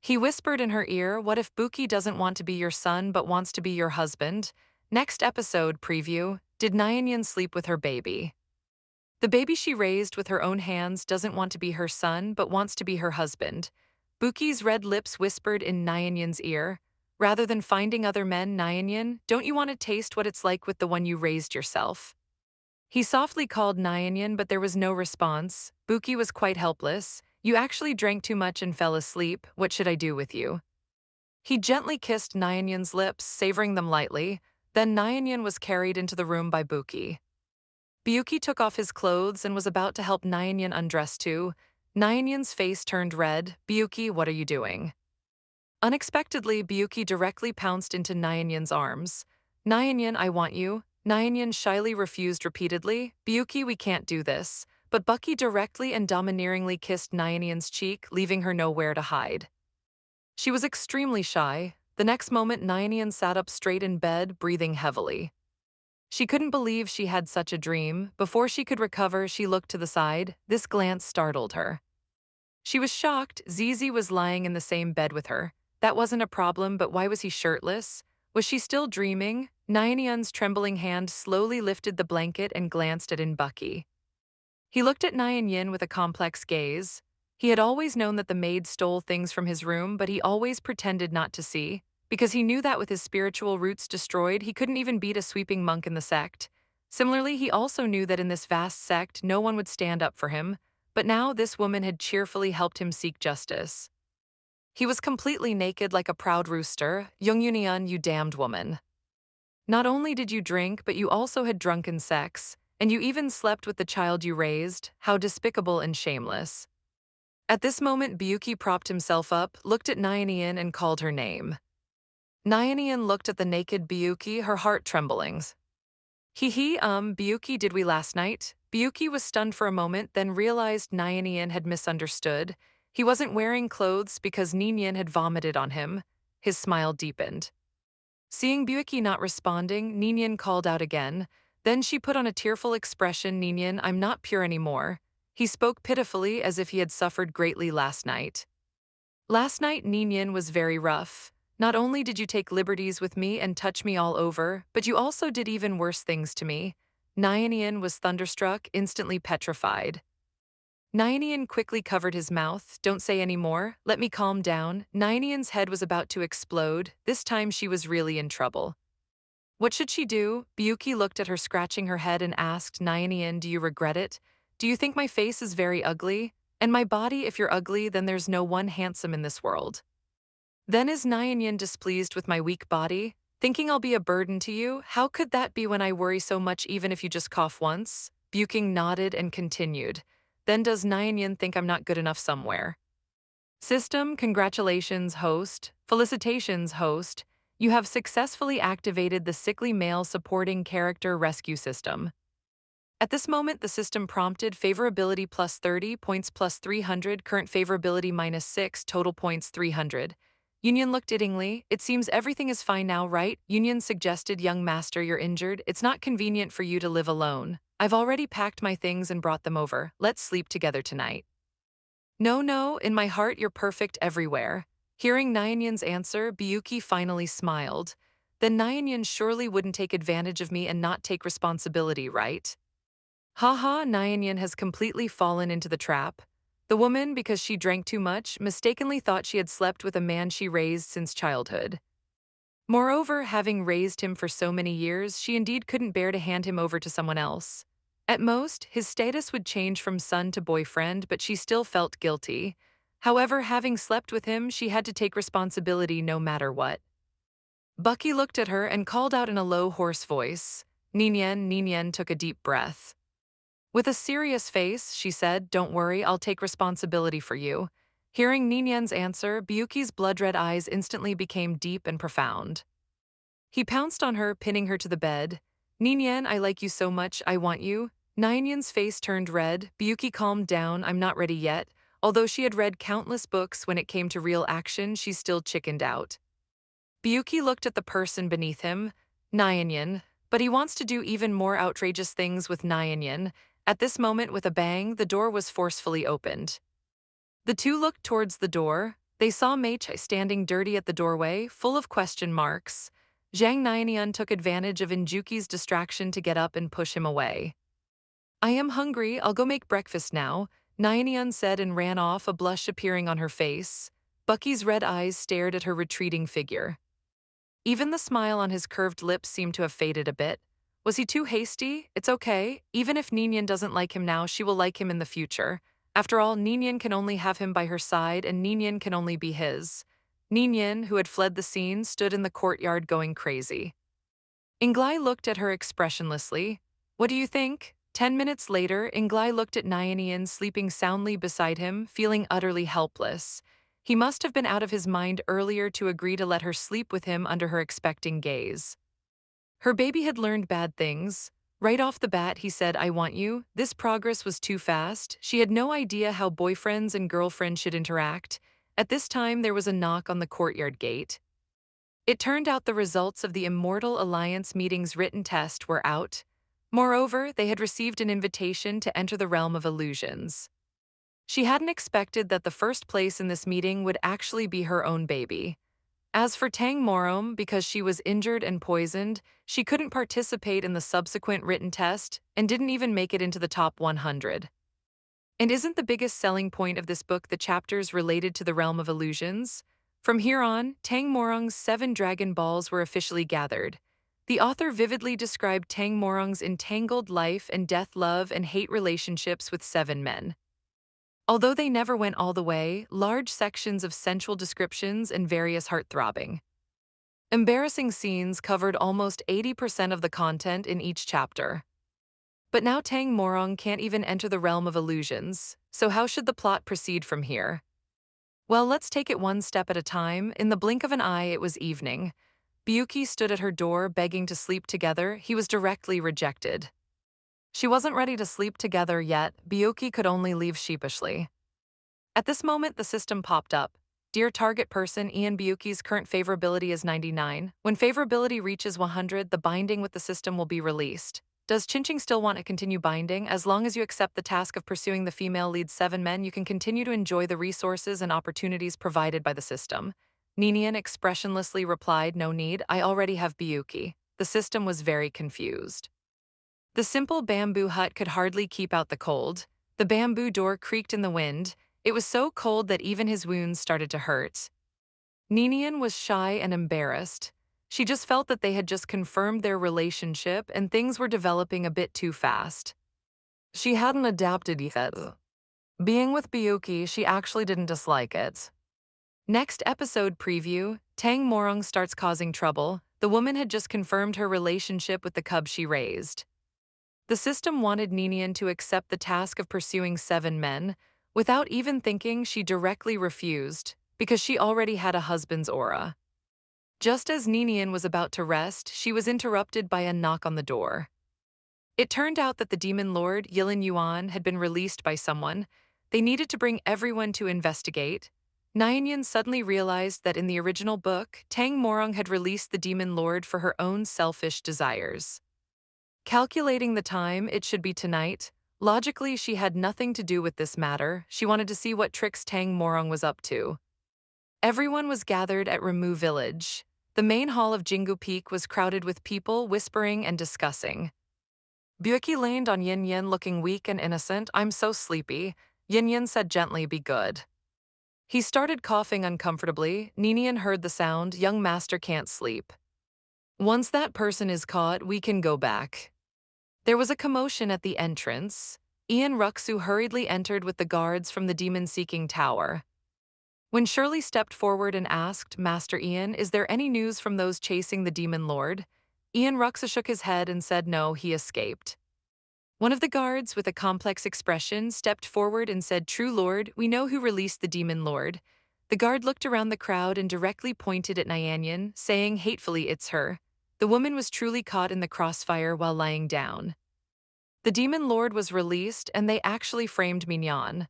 He whispered in her ear, "What if Buki doesn't want to be your son but wants to be your husband?" Next episode preview, did Nyanyan sleep with her baby? The baby she raised with her own hands doesn't want to be her son but wants to be her husband. Buki's red lips whispered in Nyanyan's ear, "Rather than finding other men, Nyanyan, don't you want to taste what it's like with the one you raised yourself?" He softly called Nyanyan, but there was no response. Buki was quite helpless. "You actually drank too much and fell asleep. What should I do with you?" He gently kissed Nyanyan's lips, savoring them lightly. Then Nyanyan was carried into the room by Buki. Buki took off his clothes and was about to help Nyanyan undress too. Nyanyan's face turned red. "Buki, what are you doing?" Unexpectedly, Buki directly pounced into Nyanyan's arms. "Nyanyan, I want you." Nyanyan shyly refused repeatedly. "Buki, we can't do this." But Buki directly and domineeringly kissed Nyanyan's cheek, leaving her nowhere to hide. She was extremely shy. The next moment, Nyanyan sat up straight in bed, breathing heavily. She couldn't believe she had such a dream. Before she could recover, she looked to the side. This glance startled her. She was shocked. Zizi was lying in the same bed with her. That wasn't a problem, but why was he shirtless? Was she still dreaming? Nyanyan's trembling hand slowly lifted the blanket and glanced at Buki. He looked at Nyanyan with a complex gaze. He had always known that the maid stole things from his room, but he always pretended not to see, because he knew that with his spiritual roots destroyed, he couldn't even beat a sweeping monk in the sect. Similarly, he also knew that in this vast sect, no one would stand up for him, but now this woman had cheerfully helped him seek justice. He was completely naked like a proud rooster. "Young Union, you damned woman. Not only did you drink, but you also had drunken sex, and you even slept with the child you raised. How despicable and shameless." At this moment, Buki propped himself up, looked at Nyanyan, and called her name. Nyanyan looked at the naked Buki, her heart trembling. Buki, did we last night?" Buki was stunned for a moment, then realized Nyanyan had misunderstood. He wasn't wearing clothes because Nyanyan had vomited on him. His smile deepened. Seeing Buki not responding, Nyanyan called out again. Then she put on a tearful expression. "Nyanyan, I'm not pure anymore." He spoke pitifully as if he had suffered greatly last night. "Last night, Nyanyan, was very rough. Not only did you take liberties with me and touch me all over, but you also did even worse things to me." Nyanyan was thunderstruck, instantly petrified. Nyanyan quickly covered his mouth. "Don't say any more. Let me calm down." Nyanyan's head was about to explode. This time she was really in trouble. What should she do? Buki looked at her, scratching her head, and asked, "Nyanyan, do you regret it? Do you think my face is very ugly? And my body, if you're ugly, then there's no one handsome in this world. Then is Nyanyan displeased with my weak body? Thinking I'll be a burden to you? How could that be when I worry so much even if you just cough once?" Buking nodded and continued. "Then does Nyanyan think I'm not good enough somewhere?" System, congratulations, host. Felicitations, host. You have successfully activated the sickly male supporting character rescue system. At this moment, the system prompted favorability plus 30, points plus 300, current favorability minus 6, total points 300. Union looked ittingly. "It seems everything is fine now, right?" Union suggested. "Young master, you're injured. It's not convenient for you to live alone. I've already packed my things and brought them over. Let's sleep together tonight." "No, no, in my heart you're perfect everywhere." Hearing Nyanyan's answer, Buki finally smiled. "Then Nyanyan surely wouldn't take advantage of me and not take responsibility, right?" Haha, Nyanyan has completely fallen into the trap. The woman, because she drank too much, mistakenly thought she had slept with a man she raised since childhood. Moreover, having raised him for so many years, she indeed couldn't bear to hand him over to someone else. At most, his status would change from son to boyfriend, but she still felt guilty. However, having slept with him, she had to take responsibility no matter what. Bucky looked at her and called out in a low, hoarse voice. Nyanyan. Nyanyan took a deep breath. With a serious face, she said, "Don't worry, I'll take responsibility for you." Hearing Nyanyan's answer, Buki's blood-red eyes instantly became deep and profound. He pounced on her, pinning her to the bed. "Nyanyan, I like you so much, I want you." Nyanyan's face turned red. Buki calmed down. "I'm not ready yet." Although she had read countless books, when it came to real action, she still chickened out. Buki looked at the person beneath him. Nyanyan. But he wants to do even more outrageous things with Nyanyan. At this moment, with a bang, the door was forcefully opened. The two looked towards the door. They saw Maid standing dirty at the doorway, full of question marks. Jiang Nian took advantage of Injuki's distraction to get up and push him away. I am hungry, I'll go make breakfast now, Nian said and ran off, a blush appearing on her face. Bucky's red eyes stared at her retreating figure. Even the smile on his curved lips seemed to have faded a bit. Was he too hasty? It's okay. Even if Ninian doesn't like him now, she will like him in the future. After all, Ninian can only have him by her side, and Ninian can only be his. Ninian, who had fled the scene, stood in the courtyard going crazy. Inglai looked at her expressionlessly. What do you think? 10 minutes later, Inglai looked at Nian sleeping soundly beside him, feeling utterly helpless. He must have been out of his mind earlier to agree to let her sleep with him under her expecting gaze. Her baby had learned bad things. Right off the bat, he said, I want you. This progress was too fast. She had no idea how boyfriends and girlfriends should interact. At this time, there was a knock on the courtyard gate. It turned out the results of the Immortal Alliance meeting's written test were out. Moreover, they had received an invitation to enter the realm of illusions. She hadn't expected that the first place in this meeting would actually be her own baby. As for Tang Morom, because she was injured and poisoned, she couldn't participate in the subsequent written test and didn't even make it into the top 100. And isn't the biggest selling point of this book the chapters related to the realm of illusions? From here on, Tang Morong's 7 Dragon Balls were officially gathered. The author vividly described Tang Morong's entangled life and death, love and hate relationships with 7 men. Although they never went all the way, large sections of sensual descriptions and various heart-throbbing, embarrassing scenes covered almost 80% of the content in each chapter. But now Tang Morong can't even enter the realm of illusions, so how should the plot proceed from here? Well, let's take it one step at a time. In the blink of an eye, it was evening. Buki stood at her door begging to sleep together. He was directly rejected. She wasn't ready to sleep together yet. Buki could only leave sheepishly. At this moment, the system popped up. Dear target person, Ian, Buki's current favorability is 99. When favorability reaches 100, the binding with the system will be released. Does Chinching still want to continue binding? As long as you accept the task of pursuing the female lead 7 men, you can continue to enjoy the resources and opportunities provided by the system. Ninian expressionlessly replied, no need, I already have Buki. The system was very confused. The simple bamboo hut could hardly keep out the cold. The bamboo door creaked in the wind. It was so cold that even his wounds started to hurt. Ninian was shy and embarrassed. She just felt that they had just confirmed their relationship and things were developing a bit too fast. She hadn't adapted yet. Being with Buki, she actually didn't dislike it. Next episode preview, Tang Morong starts causing trouble. The woman had just confirmed her relationship with the cub she raised. The system wanted Ninian to accept the task of pursuing 7 men. Without even thinking, she directly refused, because she already had a husband's aura. Just as Ninian was about to rest, she was interrupted by a knock on the door. It turned out that the demon lord, Yilin Yuan, had been released by someone. They needed to bring everyone to investigate. Nian suddenly realized that in the original book, Tang Morong had released the demon lord for her own selfish desires. Calculating the time, it should be tonight. Logically, she had nothing to do with this matter. She wanted to see what tricks Tang Morong was up to. Everyone was gathered at Ramu village. The main hall of Jingu Peak was crowded with people whispering and discussing. Buki leaned on Yin Yin looking weak and innocent. I'm so sleepy. Yin Yin said gently, be good. He started coughing uncomfortably. Ninian heard the sound, young master can't sleep. Once that person is caught, we can go back. There was a commotion at the entrance. Ian Ruxu hurriedly entered with the guards from the demon-seeking tower. When Shirley stepped forward and asked, Master Ian, is there any news from those chasing the demon lord? Ian Ruxu shook his head and said no, he escaped. One of the guards, with a complex expression, stepped forward and said, True Lord, we know who released the demon lord. The guard looked around the crowd and directly pointed at Nian, saying hatefully, it's her. The woman was truly caught in the crossfire while lying down. The demon lord was released, and they actually framed Mignon.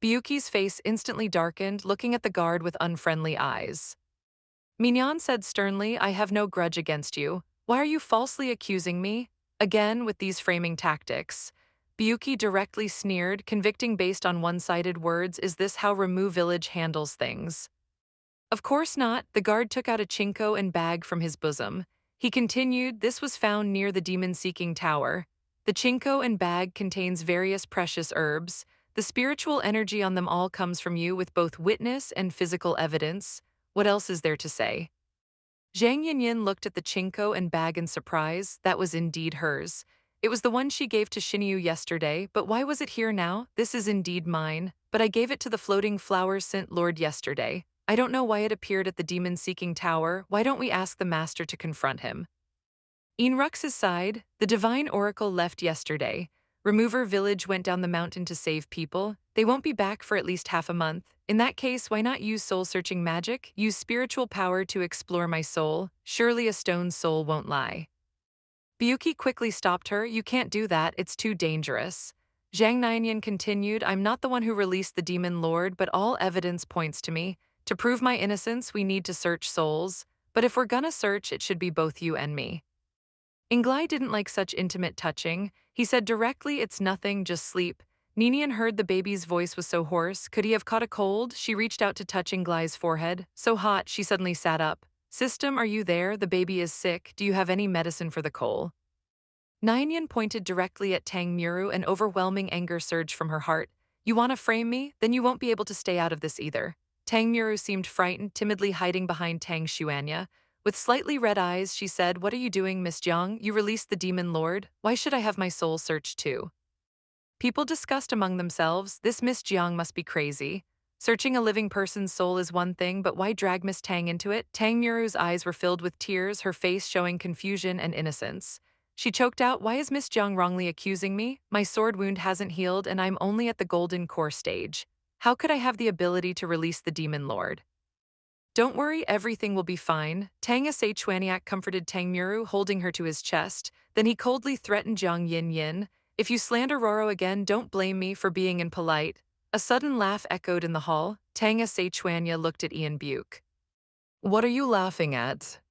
Buki's face instantly darkened, looking at the guard with unfriendly eyes. Mignon said sternly, I have no grudge against you. Why are you falsely accusing me? Again, with these framing tactics. Buki directly sneered, convicting based on one-sided words, is this how Ramu village handles things? Of course not. The guard took out a chinko and bag from his bosom. He continued, this was found near the demon-seeking tower. The chinko and bag contains various precious herbs. The spiritual energy on them all comes from you with both witness and physical evidence. What else is there to say? Jiang Nian looked at the chinko and bag in surprise. That was indeed hers. It was the one she gave to Shinyu yesterday, but why was it here now? This is indeed mine, but I gave it to the floating flower scent lord yesterday. I don't know why it appeared at the demon-seeking tower. Why don't we ask the master to confront him? Enrux's side, the divine oracle left yesterday. Remover village went down the mountain to save people. They won't be back for at least half a month. In that case, why not use soul-searching magic? Use spiritual power to explore my soul. Surely a stone soul won't lie. Buki quickly stopped her. You can't do that, it's too dangerous. Jiang Nian continued, I'm not the one who released the demon lord, but all evidence points to me. To prove my innocence, we need to search souls. But if we're gonna search, it should be both you and me. Inglai didn't like such intimate touching. He said directly, it's nothing, just sleep. Ninian heard the baby's voice was so hoarse. Could he have caught a cold? She reached out to touch Inglai's forehead. So hot, she suddenly sat up. System, are you there? The baby is sick. Do you have any medicine for the cold? Ninian pointed directly at Tang Muru, and overwhelming anger surged from her heart. You want to frame me? Then you won't be able to stay out of this either. Tang Muru seemed frightened, timidly hiding behind Tang Xuanya. With slightly red eyes, she said, What are you doing, Miss Jiang? You released the demon lord. Why should I have my soul searched too? People discussed among themselves, this Miss Jiang must be crazy. Searching a living person's soul is one thing, but why drag Miss Tang into it? Tang Muru's eyes were filled with tears, her face showing confusion and innocence. She choked out, Why is Miss Jiang wrongly accusing me? My sword wound hasn't healed and I'm only at the golden core stage. How could I have the ability to release the demon lord? Don't worry, everything will be fine. Tang Chuaniak comforted Tang Muru, holding her to his chest. Then he coldly threatened Jiang Yin. If you slander Roro again, don't blame me for being impolite. A sudden laugh echoed in the hall. Tang Chuanya looked at Ian Buke. What are you laughing at?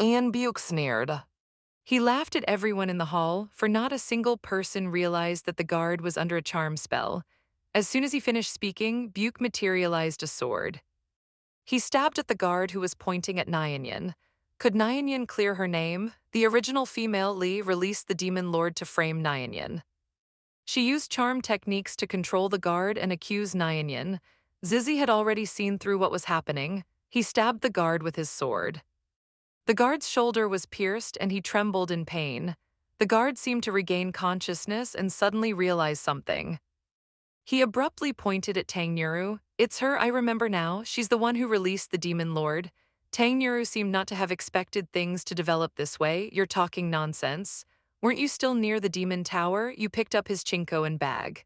Ian Buke sneered. He laughed at everyone in the hall, for not a single person realized that the guard was under a charm spell. As soon as he finished speaking, Buke materialized a sword. He stabbed at the guard who was pointing at Nyanyan. Could Nyanyan clear her name? The original female Li released the demon lord to frame Nyanyan. She used charm techniques to control the guard and accuse Nyanyan. Zizi had already seen through what was happening. He stabbed the guard with his sword. The guard's shoulder was pierced and he trembled in pain. The guard seemed to regain consciousness and suddenly realized something. He abruptly pointed at Tang Nuru. It's her, I remember now. She's the one who released the demon lord. Tang Nuru seemed not to have expected things to develop this way. You're talking nonsense. Weren't you still near the demon tower? You picked up his chinko and bag.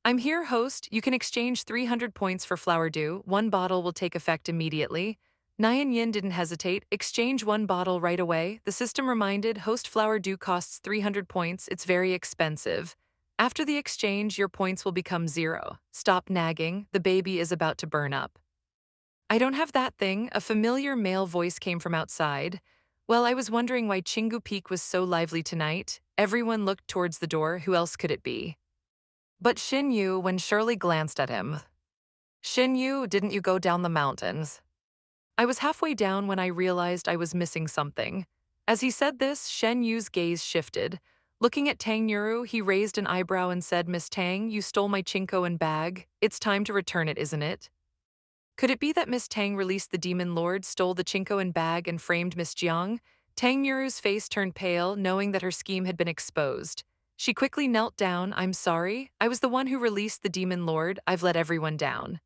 I'm here, host. You can exchange 300 points for flower dew. One bottle will take effect immediately. Nyan Yin didn't hesitate. Exchange one bottle right away. The system reminded, host flower dew costs 300 points. It's very expensive. After the exchange, your points will become 0. Stop nagging. The baby is about to burn up. I don't have that thing. A familiar male voice came from outside. Well, I was wondering why Chingu Peak was so lively tonight. Everyone looked towards the door. Who else could it be? But Shin Yu, when Shirley glanced at him. Shin Yu, didn't you go down the mountains? I was halfway down when I realized I was missing something. As he said this, Shen Yu's gaze shifted. Looking at Tang Nuru, he raised an eyebrow and said, Miss Tang, you stole my chinko and bag. It's time to return it, isn't it? Could it be that Miss Tang released the demon lord, stole the chinko and bag, and framed Miss Jiang? Tang Nuru's face turned pale, knowing that her scheme had been exposed. She quickly knelt down. I'm sorry. I was the one who released the demon lord. I've let everyone down.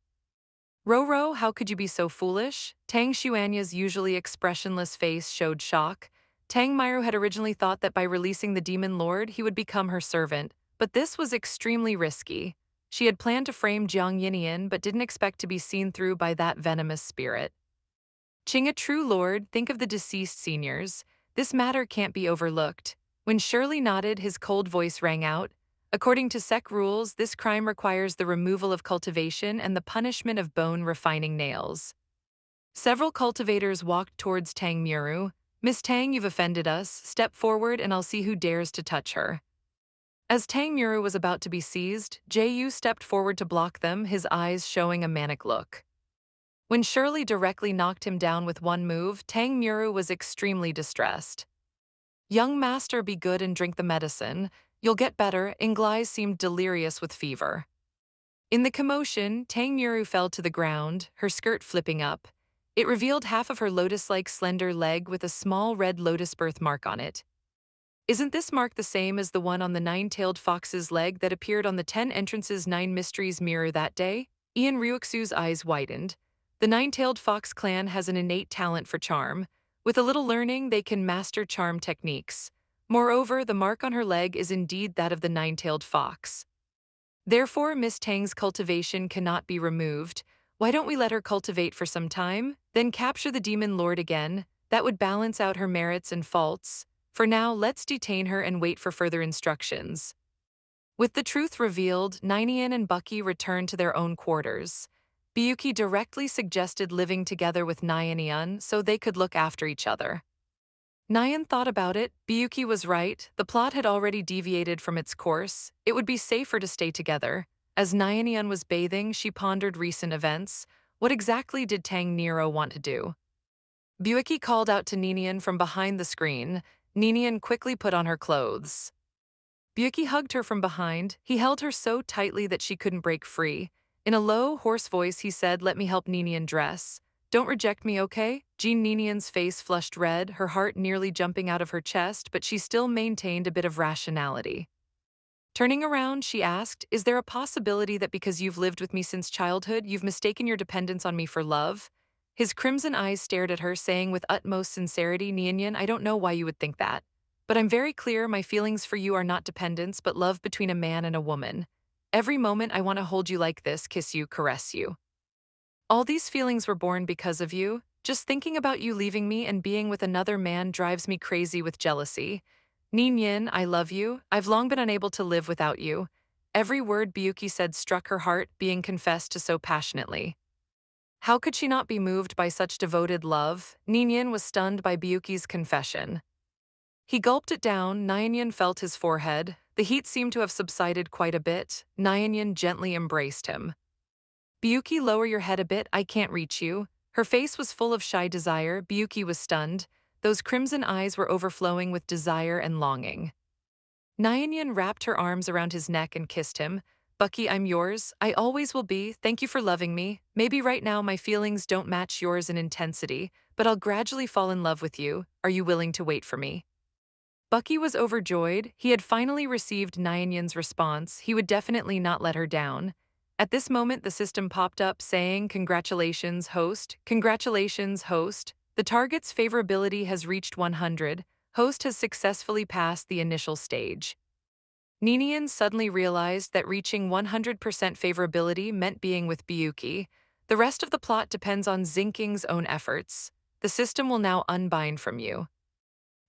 Roro, how could you be so foolish? Tang Xuanya's usually expressionless face showed shock. Tang Myru had originally thought that by releasing the demon lord, he would become her servant, but this was extremely risky. She had planned to frame Jiang Yinian, but didn't expect to be seen through by that venomous spirit. Qing, a true lord, think of the deceased seniors. This matter can't be overlooked. When Shirley nodded, his cold voice rang out. According to SEC rules, this crime requires the removal of cultivation and the punishment of bone-refining nails. Several cultivators walked towards Tang Muru. Miss Tang, you've offended us. Step forward and I'll see who dares to touch her. As Tang Muru was about to be seized, Yu stepped forward to block them, his eyes showing a manic look. When Shirley directly knocked him down with one move, Tang Muru was extremely distressed. Young master, be good and drink the medicine. You'll get better. Inglai seemed delirious with fever. In the commotion, Tang Muru fell to the ground, her skirt flipping up. It revealed half of her lotus-like slender leg with a small red lotus birthmark on it. Isn't this mark the same as the one on the nine-tailed fox's leg that appeared on the 10 Entrances 9 Mysteries mirror that day? Ian Ryuxu's eyes widened. The nine-tailed fox clan has an innate talent for charm. With a little learning, they can master charm techniques. Moreover, the mark on her leg is indeed that of the nine-tailed fox. Therefore, Miss Tang's cultivation cannot be removed. Why don't we let her cultivate for some time, then capture the demon lord again? That would balance out her merits and faults. For now, let's detain her and wait for further instructions. With the truth revealed, Nian and Buki returned to their own quarters. Biyuki directly suggested living together with Nian so they could look after each other. Nian thought about it. Biyuki was right. The plot had already deviated from its course. It would be safer to stay together. As Nian was bathing, she pondered recent events. What exactly did Tang Nero want to do? Biyuki called out to Ninian from behind the screen. Ninian quickly put on her clothes. Biyuki hugged her from behind. He held her so tightly that she couldn't break free. In a low, hoarse voice, he said, "Let me help Ninian dress. Don't reject me, okay?" Jean Ninian's face flushed red, her heart nearly jumping out of her chest, but she still maintained a bit of rationality. Turning around, she asked, "Is there a possibility that because you've lived with me since childhood, you've mistaken your dependence on me for love?" His crimson eyes stared at her, saying with utmost sincerity, "Nian, I don't know why you would think that. But I'm very clear my feelings for you are not dependence, but love between a man and a woman. Every moment I want to hold you like this, kiss you, caress you. All these feelings were born because of you. Just thinking about you leaving me and being with another man drives me crazy with jealousy. Yin, I love you. I've long been unable to live without you." Every word Biyuki said struck her heart, being confessed to so passionately. How could she not be moved by such devoted love? Yin was stunned by Biyuki's confession. He gulped it down. Nyan felt his forehead. The heat seemed to have subsided quite a bit. Nyan gently embraced him. "Biyuki, lower your head a bit, I can't reach you." Her face was full of shy desire. Biyuki was stunned. Those crimson eyes were overflowing with desire and longing. Nyan wrapped her arms around his neck and kissed him. "Buki, I'm yours. I always will be. Thank you for loving me. Maybe right now my feelings don't match yours in intensity, but I'll gradually fall in love with you. Are you willing to wait for me?" Bucky was overjoyed. He had finally received Nyan's response. He would definitely not let her down. At this moment, the system popped up saying, "Congratulations, host. Congratulations, host. The target's favorability has reached 100. Host has successfully passed the initial stage." Ninian suddenly realized that reaching 100% favorability meant being with Biyuki. The rest of the plot depends on Zinking's own efforts. The system will now unbind from you.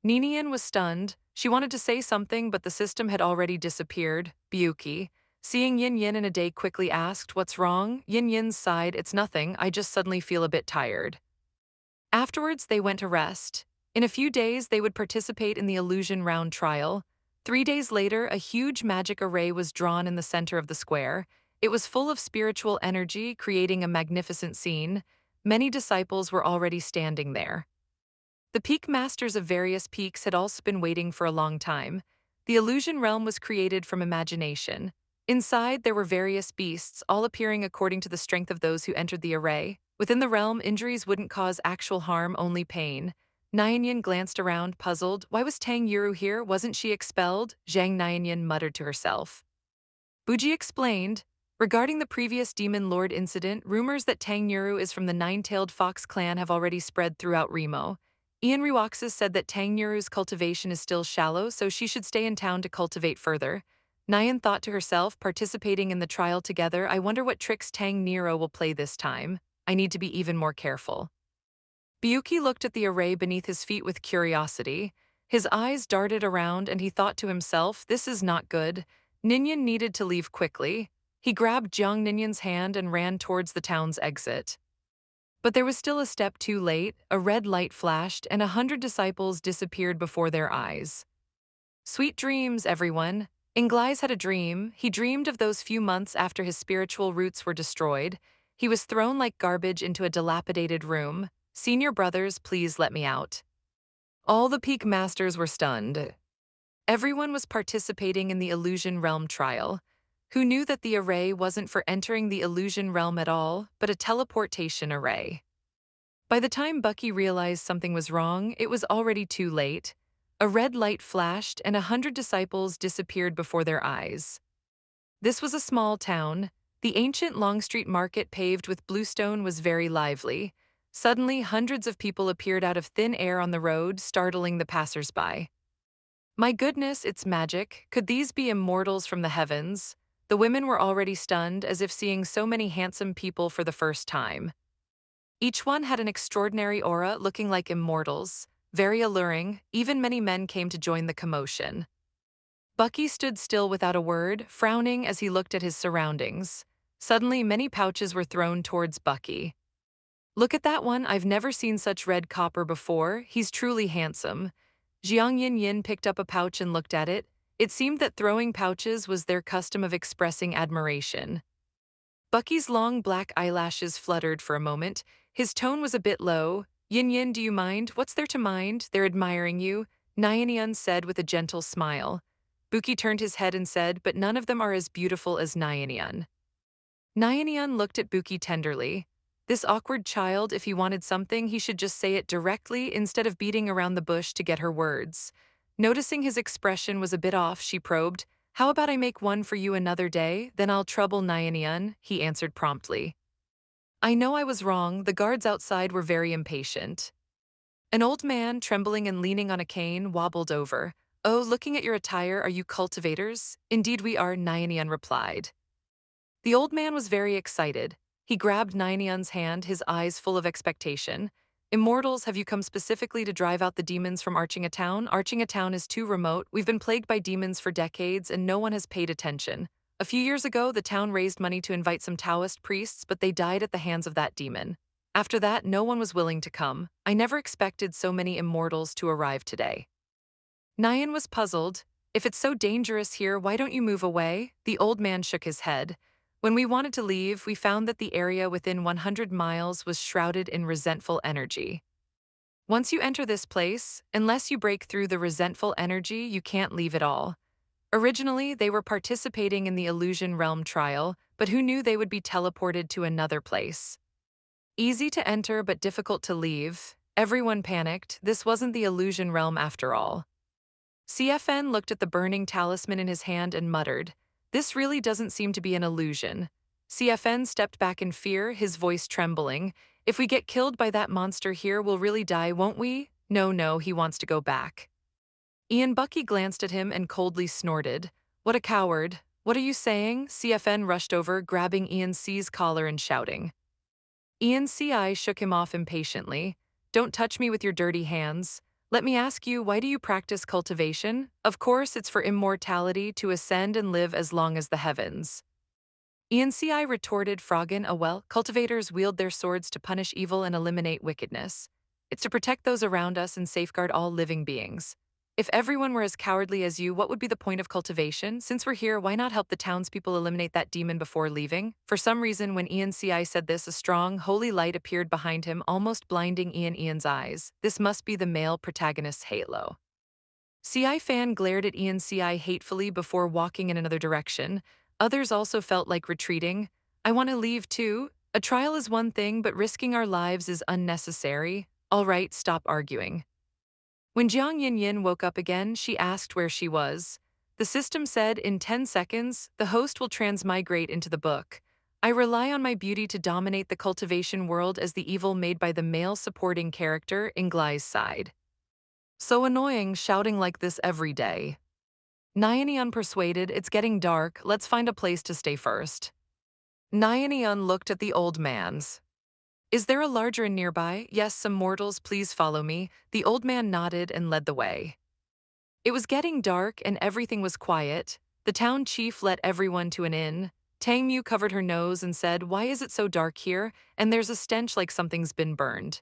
Ninian was stunned. She wanted to say something, but the system had already disappeared. Biyuki, seeing Yin Yin in a day, quickly asked, "What's wrong?" Yin Yin sighed, "It's nothing, I just suddenly feel a bit tired." Afterwards, they went to rest. In a few days, they would participate in the illusion round trial. 3 days later, a huge magic array was drawn in the center of the square. It was full of spiritual energy, creating a magnificent scene. Many disciples were already standing there. The peak masters of various peaks had also been waiting for a long time. The illusion realm was created from imagination. Inside, there were various beasts, all appearing according to the strength of those who entered the array. Within the realm, injuries wouldn't cause actual harm, only pain. Nyanyan glanced around, puzzled. Why was Tang Yuru here? Wasn't she expelled? Zhang Nyanyan muttered to herself. Buji explained, regarding the previous Demon Lord incident, rumors that Tang Yuru is from the Nine-Tailed Fox clan have already spread throughout Remo. Ian Ryuxu's said that Tang Yuru's cultivation is still shallow, so she should stay in town to cultivate further. Nyan thought to herself, participating in the trial together, I wonder what tricks Tang Nero will play this time. I need to be even more careful. Biyuki looked at the array beneath his feet with curiosity. His eyes darted around and he thought to himself, this is not good. Ninian needed to leave quickly. He grabbed Jiang Ninian's hand and ran towards the town's exit. But there was still a step too late. A red light flashed and 100 disciples disappeared before their eyes. Sweet dreams, everyone. Inglais had a dream. He dreamed of those few months after his spiritual roots were destroyed. He was thrown like garbage into a dilapidated room. Senior brothers, please let me out. All the peak masters were stunned. Everyone was participating in the illusion realm trial. Who knew that the array wasn't for entering the illusion realm at all, but a teleportation array? By the time Bucky realized something was wrong, it was already too late. A red light flashed and 100 disciples disappeared before their eyes. This was a small town. The ancient Longstreet market paved with bluestone was very lively. Suddenly, hundreds of people appeared out of thin air on the road, startling the passers-by. My goodness, it's magic. Could these be immortals from the heavens? The women were already stunned, as if seeing so many handsome people for the first time. Each one had an extraordinary aura, looking like immortals, very alluring. Even many men came to join the commotion. Bucky stood still without a word, frowning as he looked at his surroundings. Suddenly, many pouches were thrown towards Bucky. Look at that one, I've never seen such red copper before, he's truly handsome. Jiang Nian picked up a pouch and looked at it. It seemed that throwing pouches was their custom of expressing admiration. Bucky's long black eyelashes fluttered for a moment. His tone was a bit low. Yin Yin, do you mind? What's there to mind? They're admiring you, Nyan said with a gentle smile. Buki turned his head and said, but none of them are as beautiful as Nyan. Nyan looked at Buki tenderly. This awkward child, if he wanted something, he should just say it directly instead of beating around the bush to get her words. Noticing his expression was a bit off, she probed, how about I make one for you another day, then I'll trouble Nyan, he answered promptly. I know I was wrong, the guards outside were very impatient. An old man, trembling and leaning on a cane, wobbled over. Oh, looking at your attire, are you cultivators? Indeed we are, Nyan replied. The old man was very excited. He grabbed Nyan's hand, his eyes full of expectation. Immortals, have you come specifically to drive out the demons from Arching a Town? Arching a Town is too remote. We've been plagued by demons for decades and no one has paid attention. A few years ago, the town raised money to invite some Taoist priests, but they died at the hands of that demon. After that, no one was willing to come. I never expected so many immortals to arrive today. Nyan was puzzled. If it's so dangerous here, why don't you move away? The old man shook his head. When we wanted to leave, we found that the area within 100 miles was shrouded in resentful energy. Once you enter this place, unless you break through the resentful energy, you can't leave at all. Originally, they were participating in the illusion realm trial, but who knew they would be teleported to another place? Easy to enter but difficult to leave. Everyone panicked. This wasn't the illusion realm after all. CFN looked at the burning talisman in his hand and muttered, this really doesn't seem to be an illusion. CFN stepped back in fear, his voice trembling. If we get killed by that monster here, we'll really die, won't we? No, he wants to go back. Bucky glanced at him and coldly snorted. What a coward. What are you saying? CFN rushed over, grabbing C's collar and shouting. CI shook him off impatiently. Don't touch me with your dirty hands. Let me ask you, why do you practice cultivation? Of course, it's for immortality, to ascend and live as long as the heavens. CI retorted, Froggen, well, cultivators wield their swords to punish evil and eliminate wickedness. It's to protect those around us and safeguard all living beings. If everyone were as cowardly as you, what would be the point of cultivation? Since we're here, why not help the townspeople eliminate that demon before leaving? For some reason, when CI said this, a strong, holy light appeared behind him, almost blinding Ian's eyes. This must be the male protagonist's halo. CI fan glared at CI hatefully before walking in another direction. Others also felt like retreating. I want to leave too. A trial is one thing, but risking our lives is unnecessary. All right, stop arguing. When Jiang Nian woke up again, she asked where she was. The system said, in 10 seconds, the host will transmigrate into the book. I rely on my beauty to dominate the cultivation world as the evil made by the male supporting character, Inglai's side. So annoying, shouting like this every day. Nyan persuaded, it's getting dark, let's find a place to stay first. Nyan looked at the old man's. Is there a larger inn nearby? Yes, some mortals, please follow me. The old man nodded and led the way. It was getting dark and everything was quiet. The town chief led everyone to an inn. Tang Mu covered her nose and said, why is it so dark here? And there's a stench like something's been burned.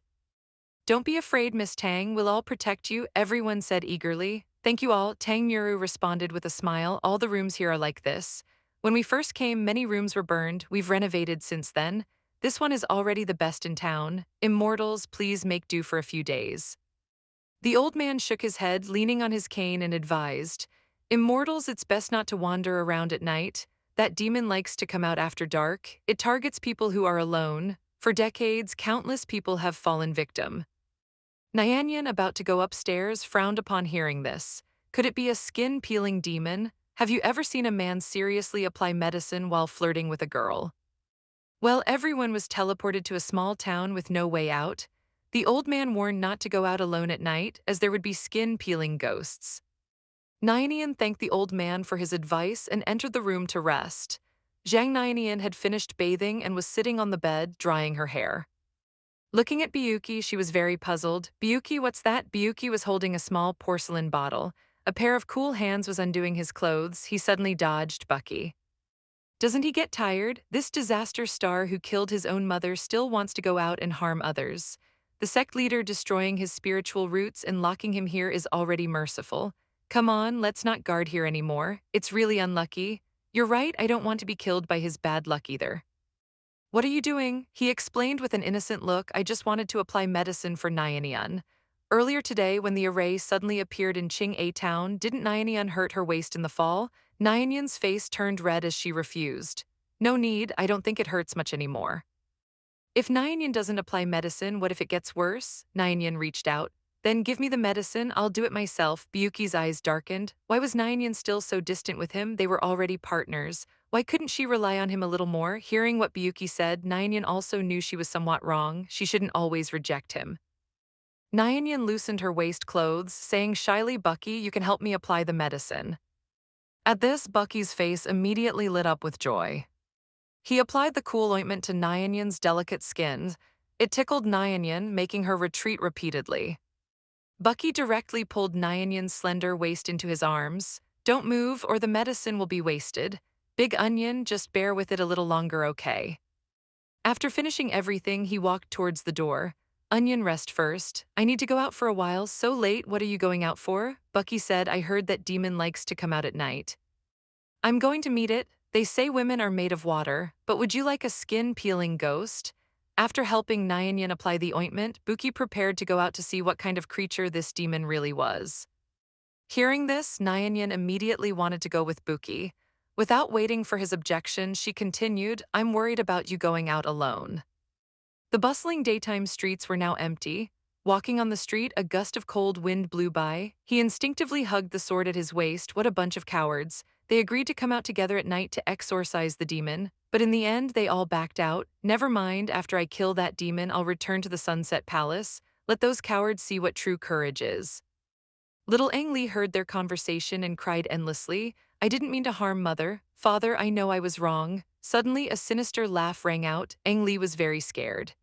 Don't be afraid, Miss Tang, we'll all protect you, everyone said eagerly. Thank you all, Tang Muru responded with a smile, all the rooms here are like this. When we first came, many rooms were burned, we've renovated since then. This one is already the best in town. Immortals, please make do for a few days. The old man shook his head, leaning on his cane, and advised, Immortals, it's best not to wander around at night. That demon likes to come out after dark. It targets people who are alone. For decades, countless people have fallen victim. Nyanyan, about to go upstairs, frowned upon hearing this. Could it be a skin-peeling demon? Have you ever seen a man seriously apply medicine while flirting with a girl? Well, everyone was teleported to a small town with no way out. The old man warned not to go out alone at night, as there would be skin-peeling ghosts. Nyanyan thanked the old man for his advice and entered the room to rest. Jiang Nian had finished bathing and was sitting on the bed, drying her hair. Looking at Buki, she was very puzzled. Buki, what's that? Buki was holding a small porcelain bottle. A pair of cool hands was undoing his clothes. He suddenly dodged Buki. Doesn't he get tired? This disaster star who killed his own mother still wants to go out and harm others. The sect leader destroying his spiritual roots and locking him here is already merciful. Come on, let's not guard here anymore. It's really unlucky. You're right, I don't want to be killed by his bad luck either. What are you doing? He explained with an innocent look. I just wanted to apply medicine for Nyanyan. Earlier today, when the array suddenly appeared in Qing-A town, didn't Nyanyan hurt her waist in the fall? Nyanyan's face turned red as she refused. No need, I don't think it hurts much anymore. If Nyanyan doesn't apply medicine, what if it gets worse? Nyanyan reached out. Then give me the medicine, I'll do it myself. Byuki's eyes darkened. Why was Nyanyan still so distant with him? They were already partners. Why couldn't she rely on him a little more? Hearing what Byuki said, Nyanyan also knew she was somewhat wrong. She shouldn't always reject him. Nyanyan loosened her waist clothes, saying shyly, Bucky, you can help me apply the medicine. At this, Bucky's face immediately lit up with joy. He applied the cool ointment to Nyanyan's delicate skin. It tickled Nyanyan, making her retreat repeatedly. Bucky directly pulled Nyanyan's slender waist into his arms. Don't move or the medicine will be wasted. Big Onion, just bear with it a little longer, okay? After finishing everything, he walked towards the door. Onion, rest first. I need to go out for a while. So late, what are you going out for? Bucky said, I heard that demon likes to come out at night. I'm going to meet it. They say women are made of water, but would you like a skin-peeling ghost? After helping Nyanyan apply the ointment, Buki prepared to go out to see what kind of creature this demon really was. Hearing this, Nyanyan immediately wanted to go with Buki. Without waiting for his objection, she continued, I'm worried about you going out alone. The bustling daytime streets were now empty. Walking on the street, a gust of cold wind blew by. He instinctively hugged the sword at his waist. What a bunch of cowards. They agreed to come out together at night to exorcise the demon, but in the end they all backed out. Never mind, after I kill that demon, I'll return to the Sunset Palace. Let those cowards see what true courage is. Little Ang Lee heard their conversation and cried endlessly, I didn't mean to harm Mother. Father, I know I was wrong. Suddenly, a sinister laugh rang out. Ang Lee was very scared.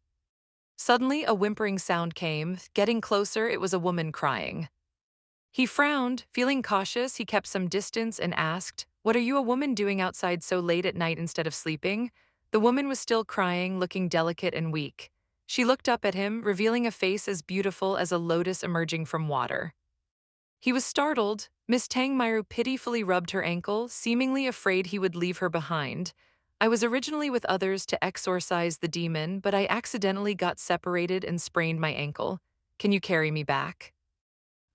Suddenly, a whimpering sound came. Getting closer, it was a woman crying. He frowned. Feeling cautious, he kept some distance and asked, What are you a woman doing outside so late at night instead of sleeping? The woman was still crying, looking delicate and weak. She looked up at him, revealing a face as beautiful as a lotus emerging from water. He was startled. Miss Tang Myru pitifully rubbed her ankle, seemingly afraid he would leave her behind. I was originally with others to exorcise the demon, but I accidentally got separated and sprained my ankle. Can you carry me back?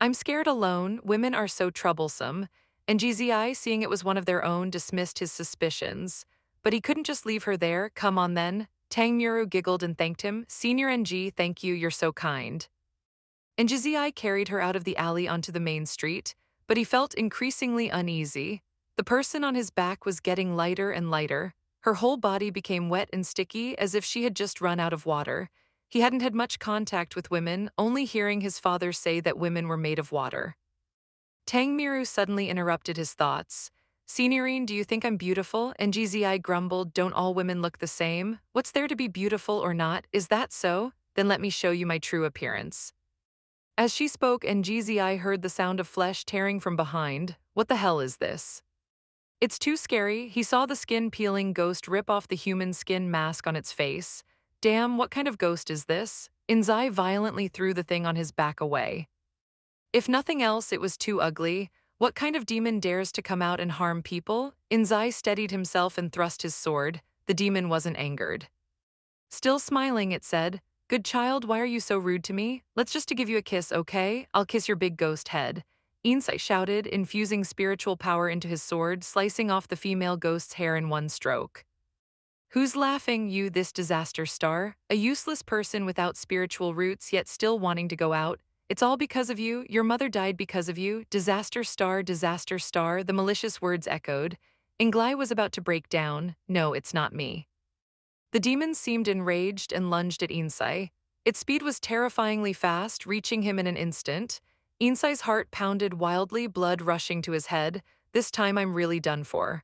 I'm scared alone. Women are so troublesome. And GZI, seeing it was one of their own, dismissed his suspicions. But he couldn't just leave her there. Come on then. Tang Muru giggled and thanked him. Senior NG, thank you, you're so kind. And GZI carried her out of the alley onto the main street, but he felt increasingly uneasy. The person on his back was getting lighter and lighter. Her whole body became wet and sticky, as if she had just run out of water. He hadn't had much contact with women, only hearing his father say that women were made of water. Tang Miru suddenly interrupted his thoughts. Signorine, do you think I'm beautiful? And GZI grumbled, don't all women look the same? What's there to be beautiful or not? Is that so? Then let me show you my true appearance. As she spoke and GZI heard the sound of flesh tearing from behind, what the hell is this? It's too scary. He saw the skin-peeling ghost rip off the human skin mask on its face. Damn, what kind of ghost is this? Inzai violently threw the thing on his back away. If nothing else, it was too ugly. What kind of demon dares to come out and harm people? Inzai steadied himself and thrust his sword. The demon wasn't angered. Still smiling, it said, "Good child, why are you so rude to me? Let's just to give you a kiss, okay? I'll kiss your big ghost head." Insai shouted, infusing spiritual power into his sword, slicing off the female ghost's hair in one stroke. Who's laughing, you, this disaster star? A useless person without spiritual roots yet still wanting to go out? It's all because of you. Your mother died because of you. Disaster star, the malicious words echoed. Inglai was about to break down. No, it's not me. The demon seemed enraged and lunged at Insai. Its speed was terrifyingly fast, reaching him in an instant. Insai's heart pounded wildly, blood rushing to his head. This time I'm really done for.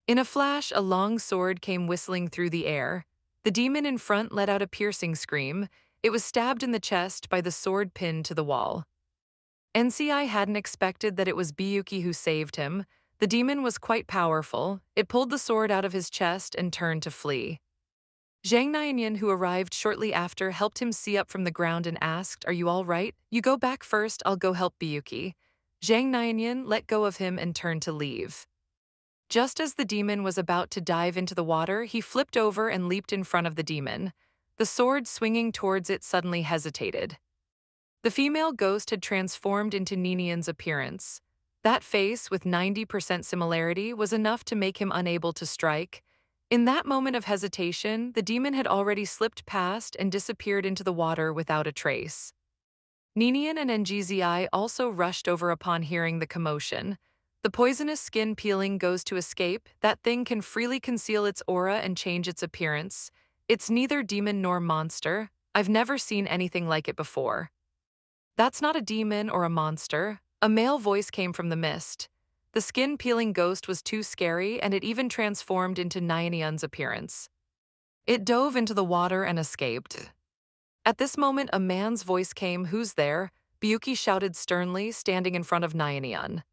In a flash, a long sword came whistling through the air. The demon in front let out a piercing scream. It was stabbed in the chest by the sword pinned to the wall. NCI hadn't expected that it was Biyuki who saved him. The demon was quite powerful. It pulled the sword out of his chest and turned to flee. Jiang Nian, who arrived shortly after, helped him see up from the ground and asked, "Are you all right? You go back first, I'll go help Biyuki." Jiang Nian let go of him and turned to leave. Just as the demon was about to dive into the water, he flipped over and leaped in front of the demon. The sword swinging towards it suddenly hesitated. The female ghost had transformed into Ninian's appearance. That face, with 90% similarity, was enough to make him unable to strike. In that moment of hesitation, the demon had already slipped past and disappeared into the water without a trace. Ninian and NGZI also rushed over upon hearing the commotion. The poisonous skin peeling goes to escape. That thing can freely conceal its aura and change its appearance. It's neither demon nor monster. I've never seen anything like it before. That's not a demon or a monster. A male voice came from the mist. The skin-peeling ghost was too scary, and it even transformed into Nyanyan's appearance. It dove into the water and escaped. At this moment, a man's voice came. "Who's there?" Biyuki shouted sternly, standing in front of Nyanyan.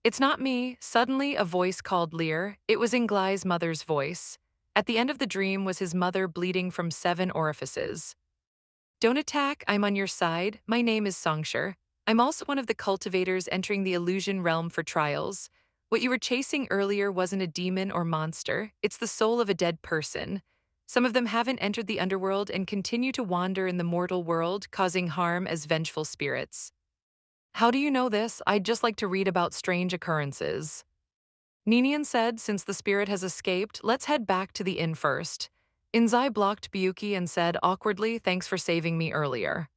"It's not me." Suddenly, a voice called Lear. It was Inglai's mother's voice. At the end of the dream was his mother bleeding from 7 orifices. "Don't attack, I'm on your side. My name is Songshur. I'm also one of the cultivators entering the illusion realm for trials. What you were chasing earlier wasn't a demon or monster, it's the soul of a dead person. Some of them haven't entered the underworld and continue to wander in the mortal world, causing harm as vengeful spirits." "How do you know this? I'd just like to read about strange occurrences." Ninian said, "Since the spirit has escaped, let's head back to the inn first." Inzai blocked Biyuki and said awkwardly, "Thanks for saving me earlier."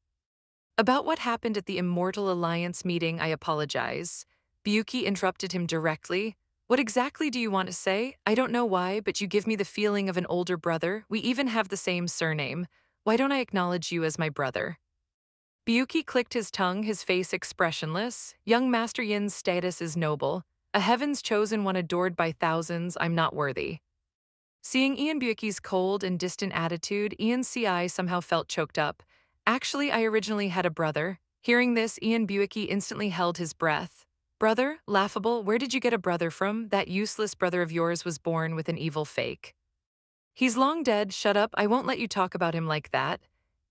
"About what happened at the Immortal Alliance meeting, I apologize." Biyuki interrupted him directly. "What exactly do you want to say? I don't know why, but you give me the feeling of an older brother. We even have the same surname. Why don't I acknowledge you as my brother?" Biyuki clicked his tongue, his face expressionless. "Young Master Yin's status is noble. A heaven's chosen one adored by thousands. I'm not worthy." Seeing Ian Biyuki's cold and distant attitude, Ian CI somehow felt choked up. "Actually, I originally had a brother." Hearing this, Ian Biyuki instantly held his breath. "Brother? Laughable, where did you get a brother from? That useless brother of yours was born with an evil fake." "He's long dead, shut up, I won't let you talk about him like that."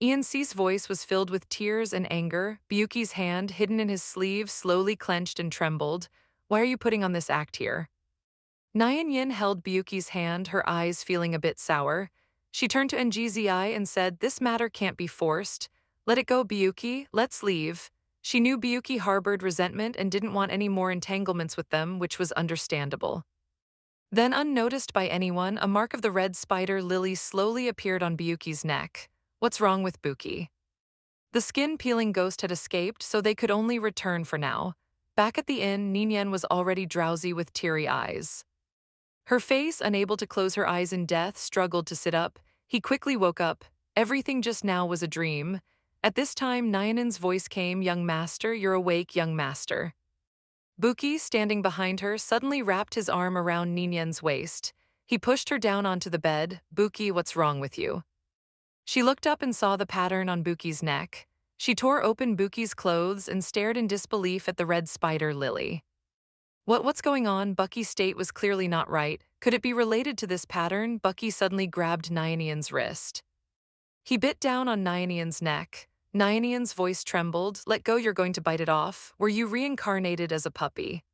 Ian C's voice was filled with tears and anger. Biyuki's hand, hidden in his sleeve, slowly clenched and trembled. "Why are you putting on this act here?" Nyan Yin held Biyuki's hand, her eyes feeling a bit sour. She turned to NGZI and said, "This matter can't be forced. Let it go, Biyuki, let's leave." She knew Biyuki harbored resentment and didn't want any more entanglements with them, which was understandable. Then, unnoticed by anyone, a mark of the red spider lily slowly appeared on Biyuki's neck. "What's wrong with Buki?" The skin-peeling ghost had escaped, so they could only return for now. Back at the inn, Ninian was already drowsy with teary eyes. Her face, unable to close her eyes in death, struggled to sit up. He quickly woke up. Everything just now was a dream. At this time, Nyanan's voice came, "Young master, you're awake, young master." Buki, standing behind her, suddenly wrapped his arm around Ninian's waist. He pushed her down onto the bed. "Buki, what's wrong with you?" She looked up and saw the pattern on Buki's neck. She tore open Buki's clothes and stared in disbelief at the red spider lily. What's going on?" Bucky's state was clearly not right. Could it be related to this pattern? Bucky suddenly grabbed Nyanyan's wrist. He bit down on Nyanyan's neck. Nyanyan's voice trembled. "Let go, you're going to bite it off. Were you reincarnated as a puppy?"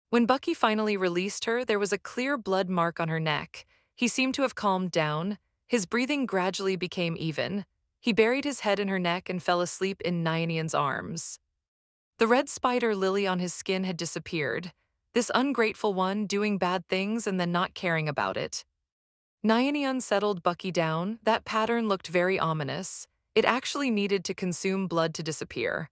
When Bucky finally released her, there was a clear blood mark on her neck. He seemed to have calmed down. His breathing gradually became even. He buried his head in her neck and fell asleep in Nyanian's arms. The red spider lily on his skin had disappeared, this ungrateful one doing bad things and then not caring about it. Nyanian settled Bucky down. That pattern looked very ominous. It actually needed to consume blood to disappear.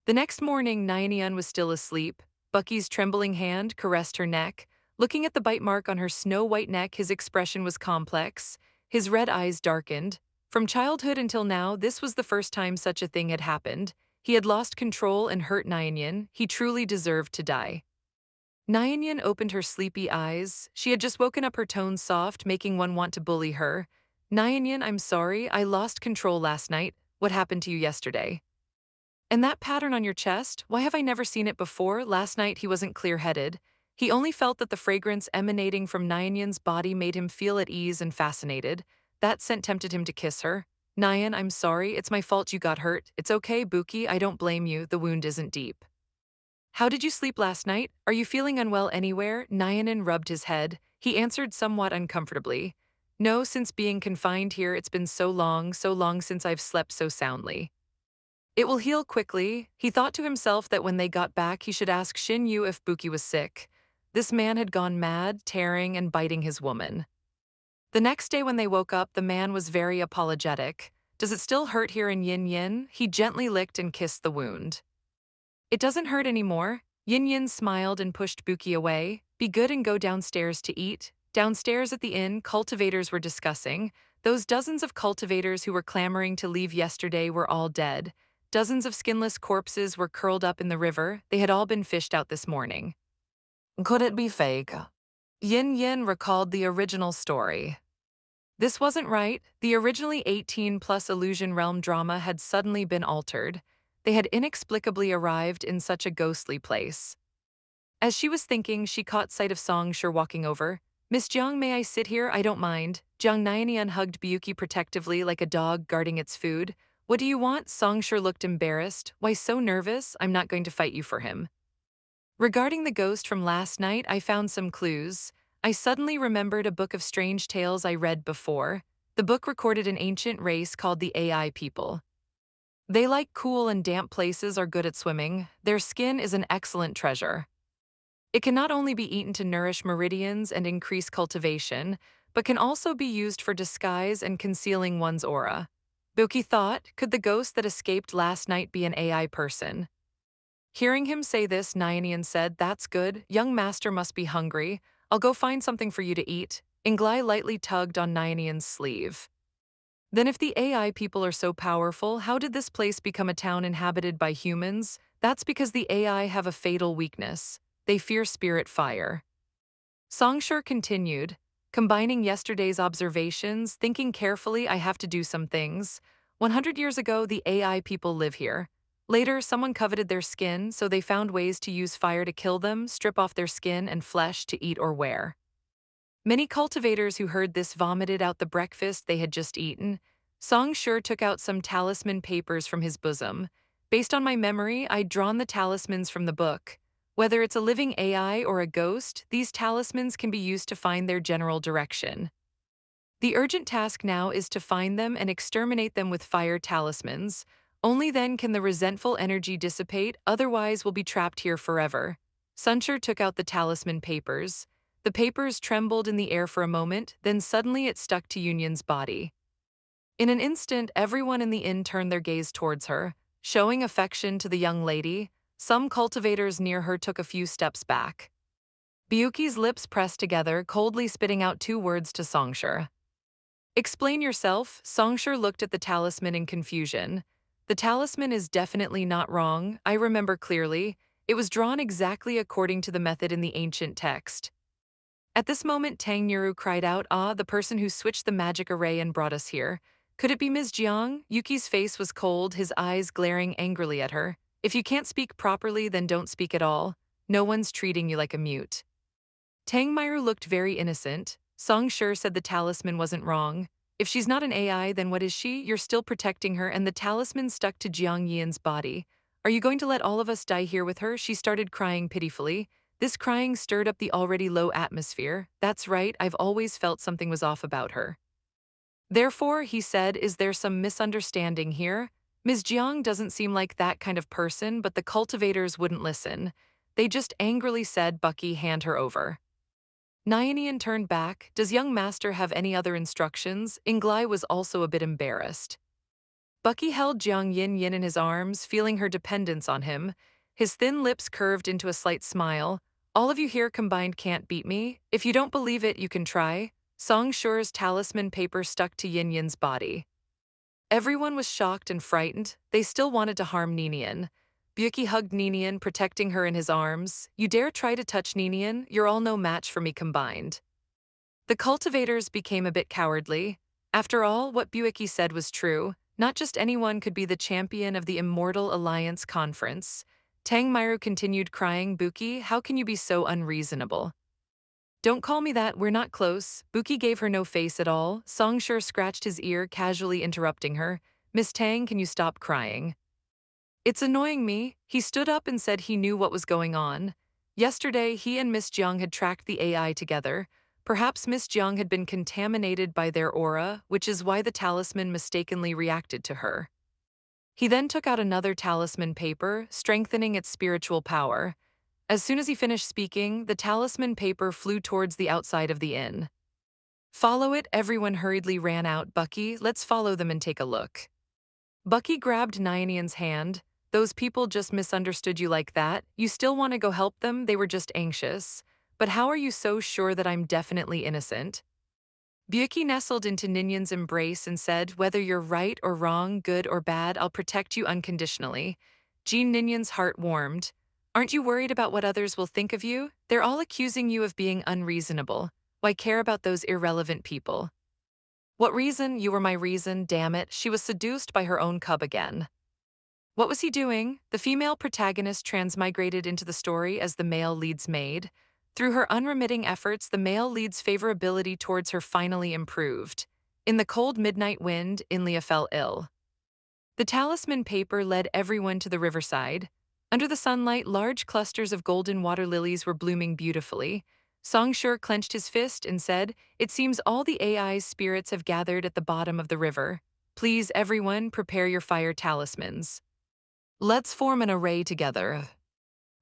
The next morning, Nyanian was still asleep. Bucky's trembling hand caressed her neck. Looking at the bite mark on her snow-white neck, his expression was complex. His red eyes darkened. From childhood until now, this was the first time such a thing had happened. He had lost control and hurt Nyanian. He truly deserved to die. Nyanian opened her sleepy eyes. She had just woken up, her tone soft, making one want to bully her. Nyanian, I'm sorry, I lost control last night. What happened to you yesterday? And that pattern on your chest, why have I never seen it before? Last night he wasn't clear-headed. He only felt that the fragrance emanating from Nyanian's body made him feel at ease and fascinated. That scent tempted him to kiss her. Nyan, I'm sorry, it's my fault you got hurt. It's okay, Buki, I don't blame you, the wound isn't deep. How did you sleep last night? Are you feeling unwell anywhere? Nyanin rubbed his head. He answered somewhat uncomfortably. No, since being confined here, it's been so long since I've slept so soundly. It will heal quickly. He thought to himself that when they got back, he should ask Shin Yu if Buki was sick. This man had gone mad, tearing and biting his woman. The next day when they woke up, the man was very apologetic. Does it still hurt here in Yin Yin? He gently licked and kissed the wound. It doesn't hurt anymore. Yin Yin smiled and pushed Buki away. Be good and go downstairs to eat. Downstairs at the inn, cultivators were discussing. Those dozens of cultivators who were clamoring to leave yesterday were all dead. Dozens of skinless corpses were curled up in the river. They had all been fished out this morning. Could it be fake? Yin Yin recalled the original story. This wasn't right. The originally 18-plus illusion realm drama had suddenly been altered. They had inexplicably arrived in such a ghostly place. As she was thinking, she caught sight of Song Sure walking over. Miss Jiang, may I sit here? I don't mind. Jiang Nian hugged Buki protectively like a dog guarding its food. What do you want? Song Sure looked embarrassed. Why so nervous? I'm not going to fight you for him. Regarding the ghost from last night, I found some clues. I suddenly remembered a book of strange tales I read before. The book recorded an ancient race called the AI people. They like cool and damp places, are good at swimming. Their skin is an excellent treasure. It can not only be eaten to nourish meridians and increase cultivation, but can also be used for disguise and concealing one's aura. Buki thought, could the ghost that escaped last night be an AI person? Hearing him say this, Nyanian said, that's good, young master must be hungry. I'll go find something for you to eat. Inglai lightly tugged on Nyanian's sleeve. Then if the AI people are so powerful, how did this place become a town inhabited by humans? That's because the AI have a fatal weakness. They fear spirit fire. Songshur continued, combining yesterday's observations, thinking carefully, I have to do some things. 100 years ago, the AI people live here. Later, someone coveted their skin, so they found ways to use fire to kill them, strip off their skin and flesh to eat or wear. Many cultivators who heard this vomited out the breakfast they had just eaten. Song Sure took out some talisman papers from his bosom. Based on my memory, I'd drawn the talismans from the book. Whether it's a living AI or a ghost, these talismans can be used to find their general direction. The urgent task now is to find them and exterminate them with fire talismans. Only then can the resentful energy dissipate, otherwise we'll be trapped here forever. Sunshur took out the talisman papers. The papers trembled in the air for a moment, then suddenly it stuck to Union's body. In an instant, everyone in the inn turned their gaze towards her, showing affection to the young lady. Some cultivators near her took a few steps back. Byuki's lips pressed together, coldly spitting out two words to Songshur. Explain yourself. Songshur looked at the talisman in confusion. The talisman is definitely not wrong, I remember clearly. It was drawn exactly according to the method in the ancient text. At this moment, Tang Nuru cried out, ah, the person who switched the magic array and brought us here. Could it be Ms. Jiang? Yuki's face was cold, his eyes glaring angrily at her. If you can't speak properly, then don't speak at all. No one's treating you like a mute. Tang Myru looked very innocent. Song Sure said the talisman wasn't wrong. If she's not an AI, then what is she? You're still protecting her, and the talisman stuck to Jiang Yian's body. Are you going to let all of us die here with her? She started crying pitifully. This crying stirred up the already low atmosphere. That's right, I've always felt something was off about her. Therefore, he said, is there some misunderstanding here? Ms. Jiang doesn't seem like that kind of person, but the cultivators wouldn't listen. They just angrily said, Buki, hand her over. Nian turned back. Does young master have any other instructions? Inglai was also a bit embarrassed. Bucky held Jiang Yin in his arms, feeling her dependence on him. His thin lips curved into a slight smile. All of you here combined can't beat me. If you don't believe it, you can try. Song Shure's talisman paper stuck to Yin Yin's body. Everyone was shocked and frightened. They still wanted to harm Ninian. Buki hugged Ninian, protecting her in his arms. You dare try to touch Ninian? You're all no match for me combined. The cultivators became a bit cowardly. After all, what Buki said was true. Not just anyone could be the champion of the Immortal Alliance Conference. Tang Myru continued crying, Buki, how can you be so unreasonable? Don't call me that, we're not close. Buki gave her no face at all. Songshur scratched his ear, casually interrupting her. Miss Tang, can you stop crying? It's annoying me. He stood up and said he knew what was going on. Yesterday, he and Miss Jiang had tracked the AI together. Perhaps Miss Jiang had been contaminated by their aura, which is why the talisman mistakenly reacted to her. He then took out another talisman paper, strengthening its spiritual power. As soon as he finished speaking, the talisman paper flew towards the outside of the inn. Follow it, everyone hurriedly ran out. Bucky, let's follow them and take a look. Bucky grabbed Nian's hand. Those people just misunderstood you like that. You still want to go help them? They were just anxious. But how are you so sure that I'm definitely innocent? Buki nestled into Ninian's embrace and said, whether you're right or wrong, good or bad, I'll protect you unconditionally. Jean Ninian's heart warmed. Aren't you worried about what others will think of you? They're all accusing you of being unreasonable. Why care about those irrelevant people? What reason? You were my reason, damn it. She was seduced by her own cub again. What was he doing? The female protagonist transmigrated into the story as the male lead's maid. Through her unremitting efforts, the male lead's favorability towards her finally improved. In the cold midnight wind, Inlia fell ill. The talisman paper led everyone to the riverside. Under the sunlight, large clusters of golden water lilies were blooming beautifully. Songshur clenched his fist and said, it seems all the AI's spirits have gathered at the bottom of the river. Please, everyone, prepare your fire talismans. Let's form an array together.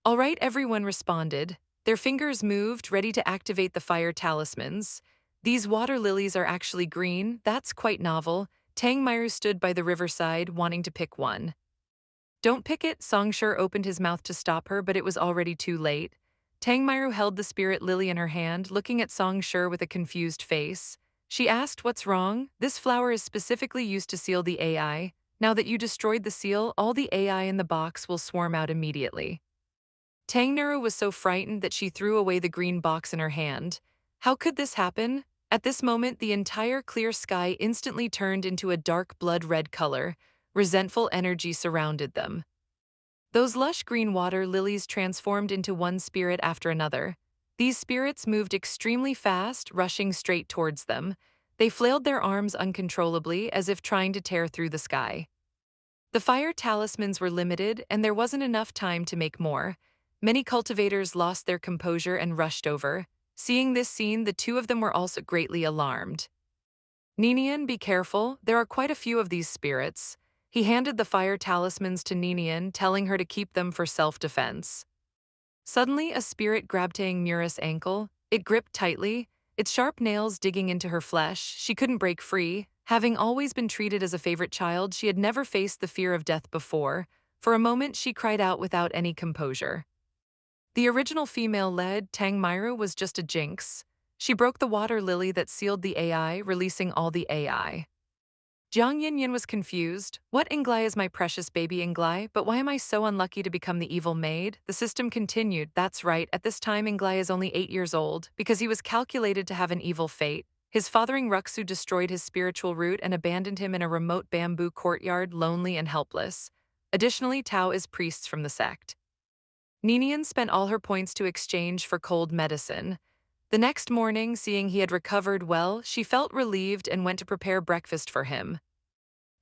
All right, everyone responded. Their fingers moved, ready to activate the fire talismans. These water lilies are actually green. That's quite novel. Tang Myru stood by the riverside, wanting to pick one. Don't pick it, Songshur opened his mouth to stop her, but it was already too late. Tang Myru held the spirit lily in her hand, looking at Songshur with a confused face. She asked, what's wrong? This flower is specifically used to seal the AI. Now that you destroyed the seal, all the AI in the box will swarm out immediately. Tangnuru was so frightened that she threw away the green box in her hand. How could this happen? At this moment, the entire clear sky instantly turned into a dark blood-red color. Resentful energy surrounded them. Those lush green water lilies transformed into one spirit after another. These spirits moved extremely fast, rushing straight towards them. They flailed their arms uncontrollably, as if trying to tear through the sky. The fire talismans were limited, and there wasn't enough time to make more. Many cultivators lost their composure and rushed over. Seeing this scene, the two of them were also greatly alarmed. Ninian, be careful, there are quite a few of these spirits. He handed the fire talismans to Ninian, telling her to keep them for self-defense. Suddenly, a spirit grabbed Tang Mura's ankle. It gripped tightly, its sharp nails digging into her flesh. She couldn't break free. Having always been treated as a favorite child, she had never faced the fear of death before. For a moment, she cried out without any composure. The original female-led Tang Myru was just a jinx. She broke the water lily that sealed the AI, releasing all the AI. Jiang Nian was confused. What Inglai is my precious baby Inglai, but why am I so unlucky to become the evil maid? The system continued. That's right, at this time Inglai is only 8 years old, because he was calculated to have an evil fate. His fathering Ruxu destroyed his spiritual root and abandoned him in a remote bamboo courtyard, lonely and helpless. Additionally, Tao is priests from the sect. Ninian spent all her points to exchange for cold medicine. The next morning, seeing he had recovered well, she felt relieved and went to prepare breakfast for him.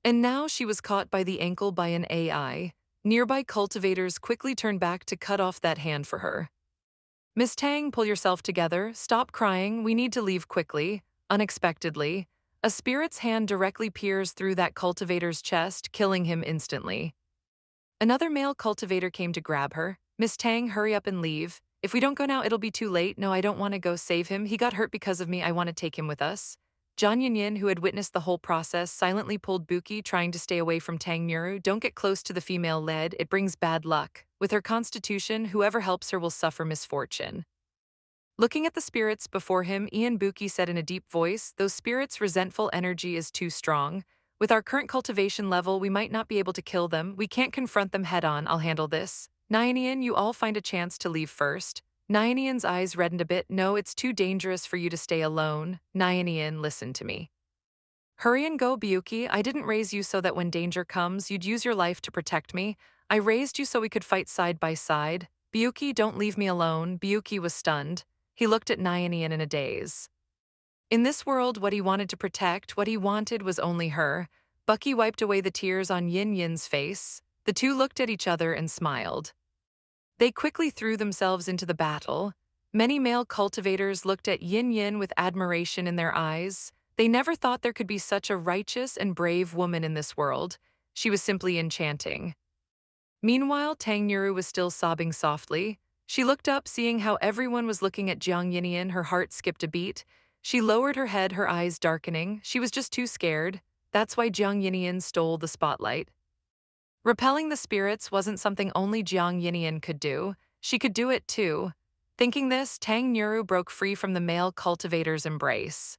And now she was caught by the ankle by an AI. Nearby cultivators quickly turned back to cut off that hand for her. Miss Tang, pull yourself together, stop crying, we need to leave quickly. Unexpectedly, A spirit's hand directly peers through that cultivator's chest, killing him instantly. Another male cultivator came to grab her. Miss Tang, hurry up and leave. If we don't go now, it'll be too late. No, I don't want to go save him. He got hurt because of me. I want to take him with us. Jiang Nian, who had witnessed the whole process, silently pulled Buki, trying to stay away from Tang Nuru. Don't get close to the female lead. It brings bad luck. With her constitution, whoever helps her will suffer misfortune. Looking at the spirits before him, Ian Buki said in a deep voice, those spirits' resentful energy is too strong. With our current cultivation level, we might not be able to kill them. We can't confront them head-on. I'll handle this. Nyanyan, you all find a chance to leave first. Nyanyan's eyes reddened a bit. No, it's too dangerous for you to stay alone. Nyanyan, listen to me. Hurry and go, Buki. I didn't raise you so that when danger comes, you'd use your life to protect me. I raised you so we could fight side by side. Buki, don't leave me alone. Buki was stunned. He looked at Nyanyan in a daze. In this world, what he wanted to protect, what he wanted was only her. Bucky wiped away the tears on Yin Yin's face. The two looked at each other and smiled. They quickly threw themselves into the battle. Many male cultivators looked at Yin Yin with admiration in their eyes. They never thought there could be such a righteous and brave woman in this world. She was simply enchanting. Meanwhile, Tang Nuru was still sobbing softly. She looked up, seeing how everyone was looking at Jiang Nian. Her heart skipped a beat. She lowered her head, her eyes darkening. She was just too scared. That's why Jiang Nian stole the spotlight. Repelling the spirits wasn't something only Jiang Nian could do. She could do it too. Thinking this, Tang Nuru broke free from the male cultivator's embrace.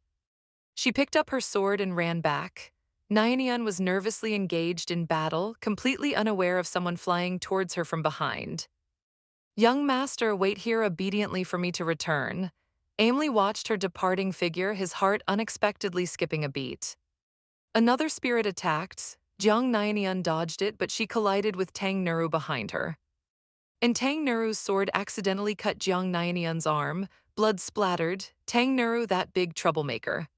She picked up her sword and ran back. Nyanyan was nervously engaged in battle, completely unaware of someone flying towards her from behind. Young master, wait here obediently for me to return. Aimley watched her departing figure, his heart unexpectedly skipping a beat. Another spirit attacked. Jiang Nyanyan dodged it, but she collided with Tang Nuru behind her. And Tang Nuru's sword accidentally cut Jiang Nyanyan's arm. Blood splattered. Tang Nuru, that big troublemaker.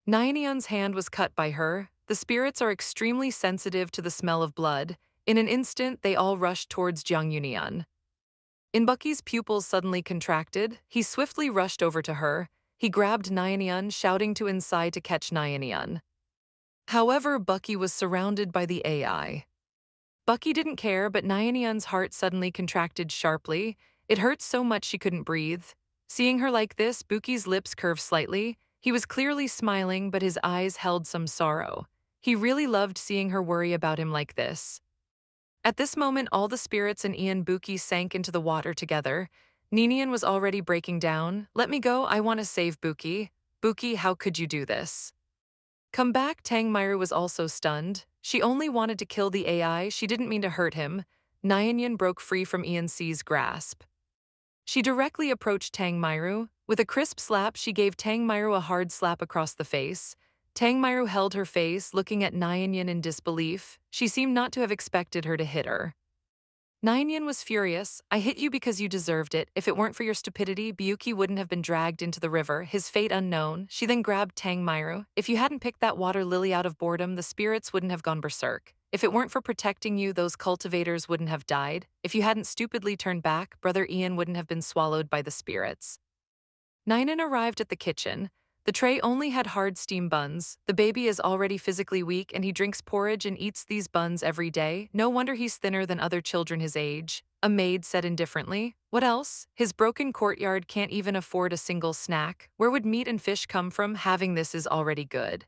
Nyanyan's hand was cut by her. The spirits are extremely sensitive to the smell of blood. In an instant, they all rushed towards Jiang Nian. In Bucky's pupils suddenly contracted. He swiftly rushed over to her. He grabbed Nyanyan, shouting to inside to catch Nyanyan. However, Bucky was surrounded by the AI. Bucky didn't care, but Nyanyan's heart suddenly contracted sharply. It hurt so much she couldn't breathe. Seeing her like this, Buki's lips curved slightly. He was clearly smiling, but his eyes held some sorrow. He really loved seeing her worry about him like this. At this moment, all the spirits and Ian Buki sank into the water together. Ninian was already breaking down. Let me go, I want to save Buki. Buki, how could you do this? Come back, Tang Myru was also stunned. She only wanted to kill the AI, she didn't mean to hurt him. Nyanyan broke free from Ian C's grasp. She directly approached Tang Myru. With a crisp slap, she gave Tang Myru a hard slap across the face. Tang Myru held her face, looking at Nyanyan in disbelief. She seemed not to have expected her to hit her. Nyanyan was furious. I hit you because you deserved it. If it weren't for your stupidity, Buki wouldn't have been dragged into the river, his fate unknown. She then grabbed Tang Myru. If you hadn't picked that water lily out of boredom, the spirits wouldn't have gone berserk. If it weren't for protecting you, those cultivators wouldn't have died. If you hadn't stupidly turned back, Brother Ian wouldn't have been swallowed by the spirits. Nainan arrived at the kitchen. The tray only had hard steam buns. The baby is already physically weak and he drinks porridge and eats these buns every day. No wonder he's thinner than other children his age. A maid said indifferently. What else? His broken courtyard can't even afford a single snack. Where would meat and fish come from? Having this is already good.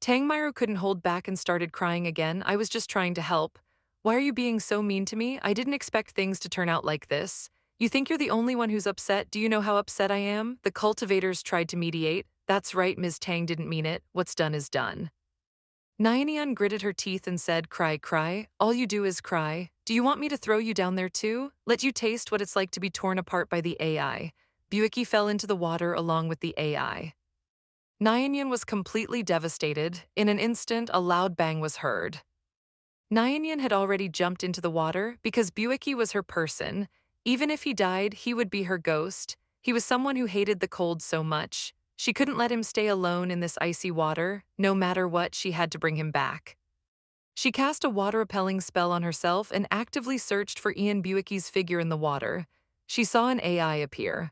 Tangmyro couldn't hold back and started crying again. I was just trying to help. Why are you being so mean to me? I didn't expect things to turn out like this. You think you're the only one who's upset? Do you know how upset I am? The cultivators tried to mediate. That's right, Ms. Tang didn't mean it. What's done is done. Nyanyan gritted her teeth and said, cry, cry. All you do is cry. Do you want me to throw you down there too? Let you taste what it's like to be torn apart by the AI. Buki fell into the water along with the AI. Nyanyan was completely devastated. In an instant, a loud bang was heard. Nyanyan had already jumped into the water because Buki was her person. Even if he died, he would be her ghost. He was someone who hated the cold so much. She couldn't let him stay alone in this icy water. No matter what, she had to bring him back. She cast a water-repelling spell on herself and actively searched for Ian Buki's figure in the water. She saw an AI appear.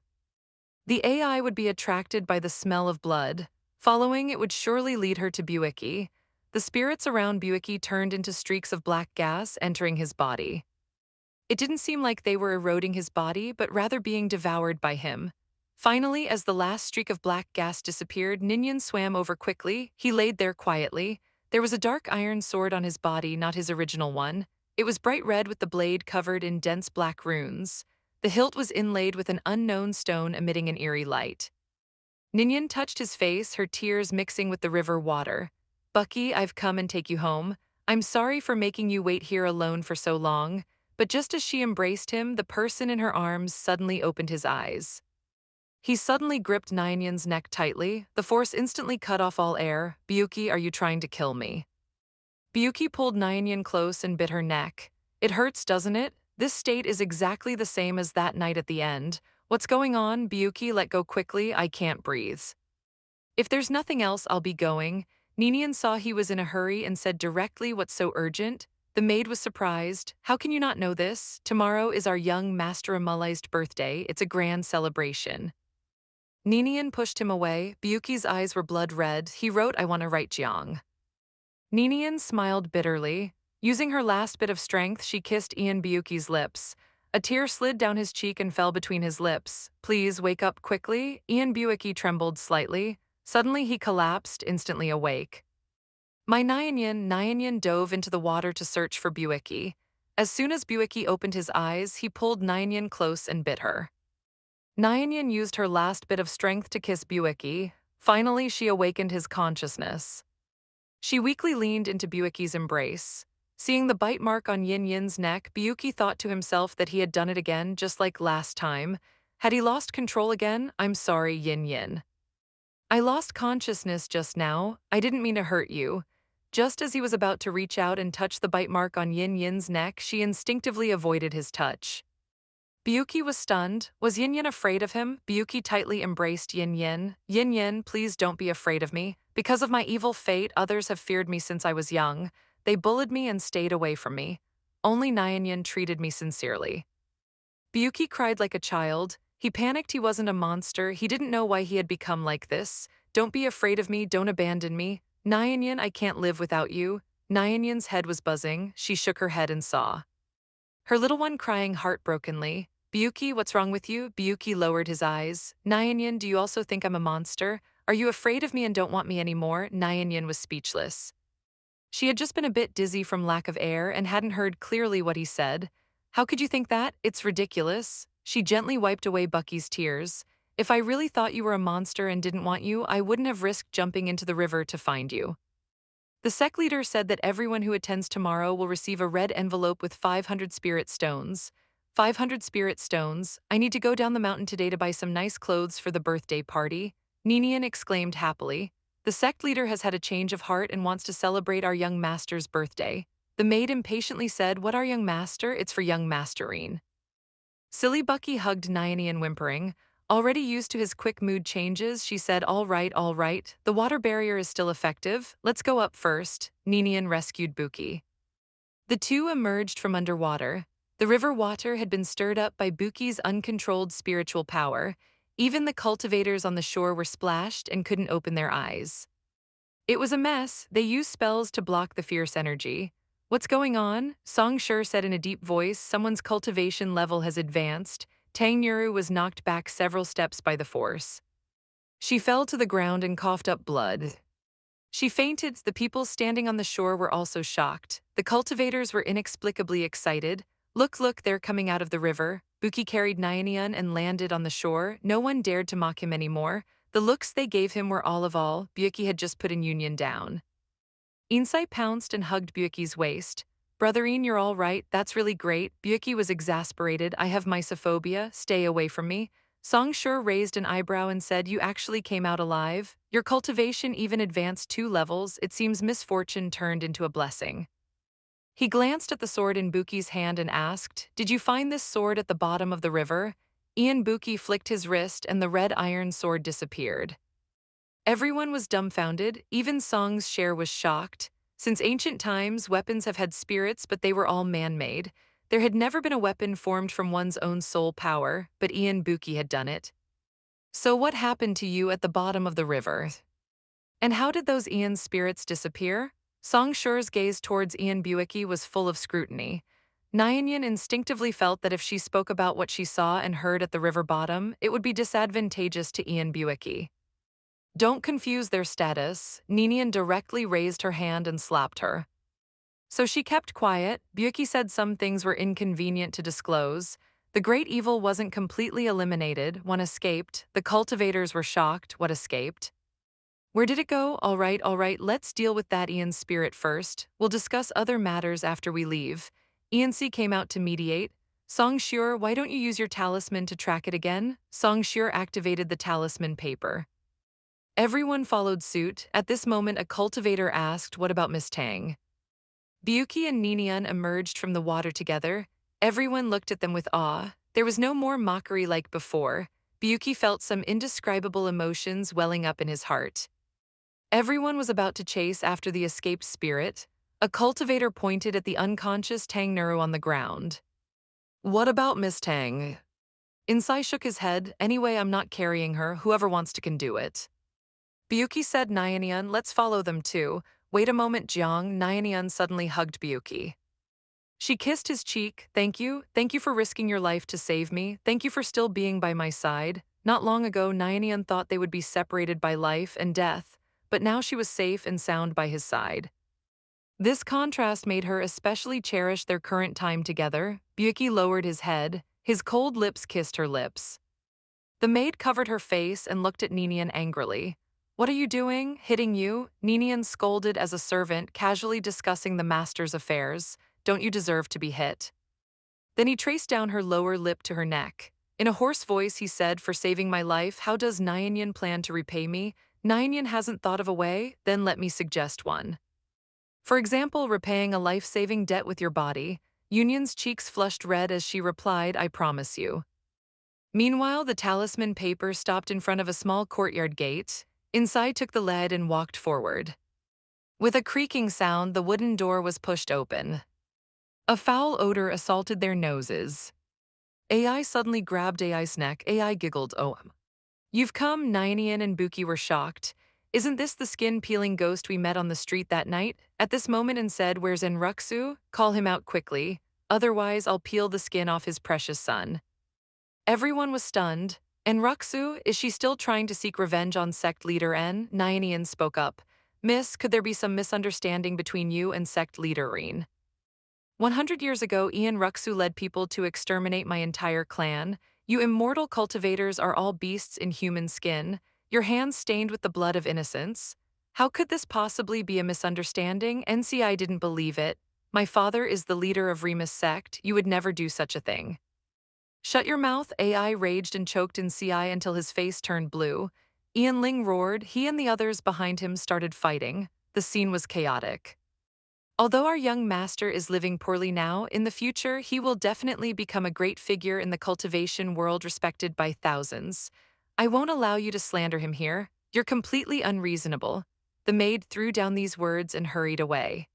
The AI would be attracted by the smell of blood. Following it would surely lead her to Buki. The spirits around Buki turned into streaks of black gas entering his body. It didn't seem like they were eroding his body, but rather being devoured by him. Finally, as the last streak of black gas disappeared, Ninian swam over quickly. He laid there quietly. There was a dark iron sword on his body, not his original one. It was bright red with the blade covered in dense black runes. The hilt was inlaid with an unknown stone emitting an eerie light. Ninian touched his face, her tears mixing with the river water. Bucky, I've come and take you home. I'm sorry for making you wait here alone for so long. But just as she embraced him, the person in her arms suddenly opened his eyes. He suddenly gripped Nyanyan's neck tightly. The force instantly cut off all air. Buki, are you trying to kill me? Buki pulled Nyanyan close and bit her neck. It hurts, doesn't it? This state is exactly the same as that night at the end. What's going on? Buki, let go quickly. I can't breathe. If there's nothing else, I'll be going. Ninian saw he was in a hurry and said directly, what's so urgent? The maid was surprised. How can you not know this? Tomorrow is our young Master Amulai's birthday. It's a grand celebration. Ninian pushed him away. Buki's eyes were blood red. He wrote, I want to write Jiang. Ninian smiled bitterly. Using her last bit of strength, she kissed Ian Buki's lips. A tear slid down his cheek and fell between his lips. Please wake up quickly. Ian Buki trembled slightly. Suddenly he collapsed, instantly awake. My Nyanyan dove into the water to search for Buki. As soon as Buki opened his eyes, he pulled Nyanyan close and bit her. Nyanyan used her last bit of strength to kiss Buki. Finally, she awakened his consciousness. She weakly leaned into Buki's embrace. Seeing the bite mark on Yin Yin's neck, Buki thought to himself that he had done it again, just like last time. Had he lost control again? I'm sorry, Yin Yin. I lost consciousness just now. I didn't mean to hurt you. Just as he was about to reach out and touch the bite mark on Yin Yin's neck, she instinctively avoided his touch. Buki was stunned. Was Yin Yin afraid of him? Buki tightly embraced Yin Yin. Yin Yin, please don't be afraid of me. Because of my evil fate, others have feared me since I was young. They bullied me and stayed away from me. Only Nyanyan treated me sincerely. Buki cried like a child. He panicked he wasn't a monster. He didn't know why he had become like this. Don't be afraid of me. Don't abandon me. Nyanyan, I can't live without you. Nyanyan's head was buzzing. She shook her head and saw her little one crying heartbrokenly. Buki, what's wrong with you? Buki lowered his eyes. Nyanyan, do you also think I'm a monster? Are you afraid of me and don't want me anymore? Nyanyan was speechless. She had just been a bit dizzy from lack of air and hadn't heard clearly what he said. How could you think that? It's ridiculous. She gently wiped away Bucky's tears. If I really thought you were a monster and didn't want you, I wouldn't have risked jumping into the river to find you. The sect leader said that everyone who attends tomorrow will receive a red envelope with 500 spirit stones. 500 spirit stones. I need to go down the mountain today to buy some nice clothes for the birthday party. Ninian exclaimed happily. The sect leader has had a change of heart and wants to celebrate our young master's birthday. The maid impatiently said, what our young master? It's for young Masterine. Silly Bucky hugged Ninian whimpering. Already used to his quick mood changes, she said, all right, the water barrier is still effective. Let's go up first. Ninian rescued Buki. The two emerged from underwater. The river water had been stirred up by Buki's uncontrolled spiritual power. Even the cultivators on the shore were splashed and couldn't open their eyes. It was a mess. They used spells to block the fierce energy. What's going on? Song Shur said in a deep voice, someone's cultivation level has advanced. Tang Yuru was knocked back several steps by the force. She fell to the ground and coughed up blood. She fainted. The people standing on the shore were also shocked. The cultivators were inexplicably excited. Look, they're coming out of the river. Buki carried Nyanyan and landed on the shore. No one dared to mock him anymore. The looks they gave him were all of all. Buki had just put in Union down. Insai pounced and hugged Buki's waist. Brotherine, you're all right. That's really great. Buki was exasperated. I have mysophobia. Stay away from me. Song Shur raised an eyebrow and said, you actually came out alive? Your cultivation even advanced 2 levels. It seems misfortune turned into a blessing. He glanced at the sword in Buki's hand and asked, did you find this sword at the bottom of the river? Ian Buki flicked his wrist and the red iron sword disappeared. Everyone was dumbfounded. Even Song's share was shocked. Since ancient times, weapons have had spirits, but they were all man-made. There had never been a weapon formed from one's own soul power, but Ian Buki had done it. So what happened to you at the bottom of the river? And how did those Ian spirits disappear? Song Shure's gaze towards Ian Buki was full of scrutiny. Nyanyan instinctively felt that if she spoke about what she saw and heard at the river bottom, it would be disadvantageous to Ian Buki. Don't confuse their status. Ninian directly raised her hand and slapped her. So she kept quiet. Buki said some things were inconvenient to disclose. The great evil wasn't completely eliminated. One escaped. The cultivators were shocked. What escaped? Where did it go? All right, let's deal with that Ian's spirit first. We'll discuss other matters after we leave. Ian came out to mediate. Song Shure, why don't you use your talisman to track it again? Song Shure activated the talisman paper. Everyone followed suit. At this moment, a cultivator asked, what about Miss Tang? Buki and Ninian emerged from the water together. Everyone looked at them with awe. There was no more mockery like before. Buki felt some indescribable emotions welling up in his heart. Everyone was about to chase after the escaped spirit. A cultivator pointed at the unconscious Tang Nuru on the ground. What about Miss Tang? Insai shook his head. Anyway, I'm not carrying her. Whoever wants to can do it. Buki said Nyanyan, let's follow them too. Wait a moment, Jiang. Nyanyan suddenly hugged Buki. She kissed his cheek. Thank you. Thank you for risking your life to save me. Thank you for still being by my side. Not long ago, Nyanyan thought they would be separated by life and death, but now she was safe and sound by his side. This contrast made her especially cherish their current time together. Buki lowered his head. His cold lips kissed her lips. The maid covered her face and looked at Ninian angrily. What are you doing? Hitting you? Ninian scolded as a servant, casually discussing the master's affairs. Don't you deserve to be hit? Then he traced down her lower lip to her neck. In a hoarse voice, he said, for saving my life, how does Nyanyan plan to repay me? Nyanyan hasn't thought of a way? Then let me suggest one. For example, repaying a life-saving debt with your body. Union's cheeks flushed red as she replied, I promise you. Meanwhile, the talisman paper stopped in front of a small courtyard gate. Inside took the lead and walked forward. With a creaking sound, the wooden door was pushed open. A foul odor assaulted their noses. AI suddenly grabbed AI's neck. AI giggled, oh. You've come, Nyanyan and Buki were shocked. Isn't this the skin-peeling ghost we met on the street that night? At this moment and said, where's Enruksu? Call him out quickly. Otherwise, I'll peel the skin off his precious son. Everyone was stunned. Enruksu, is she still trying to seek revenge on sect leader N? Nyanyan spoke up. Miss, could there be some misunderstanding between you and sect leader Reen? 100 years ago, Ian Ruksu led people to exterminate my entire clan. You immortal cultivators are all beasts in human skin, your hands stained with the blood of innocence. How could this possibly be a misunderstanding? NCI didn't believe it. My father is the leader of Remus sect. You would never do such a thing. Shut your mouth, AI raged and choked in CI until his face turned blue. Ian Ling roared. He and the others behind him started fighting. The scene was chaotic. Although our young master is living poorly now, in the future he will definitely become a great figure in the cultivation world respected by thousands. I won't allow you to slander him here. You're completely unreasonable. The maid threw down these words and hurried away.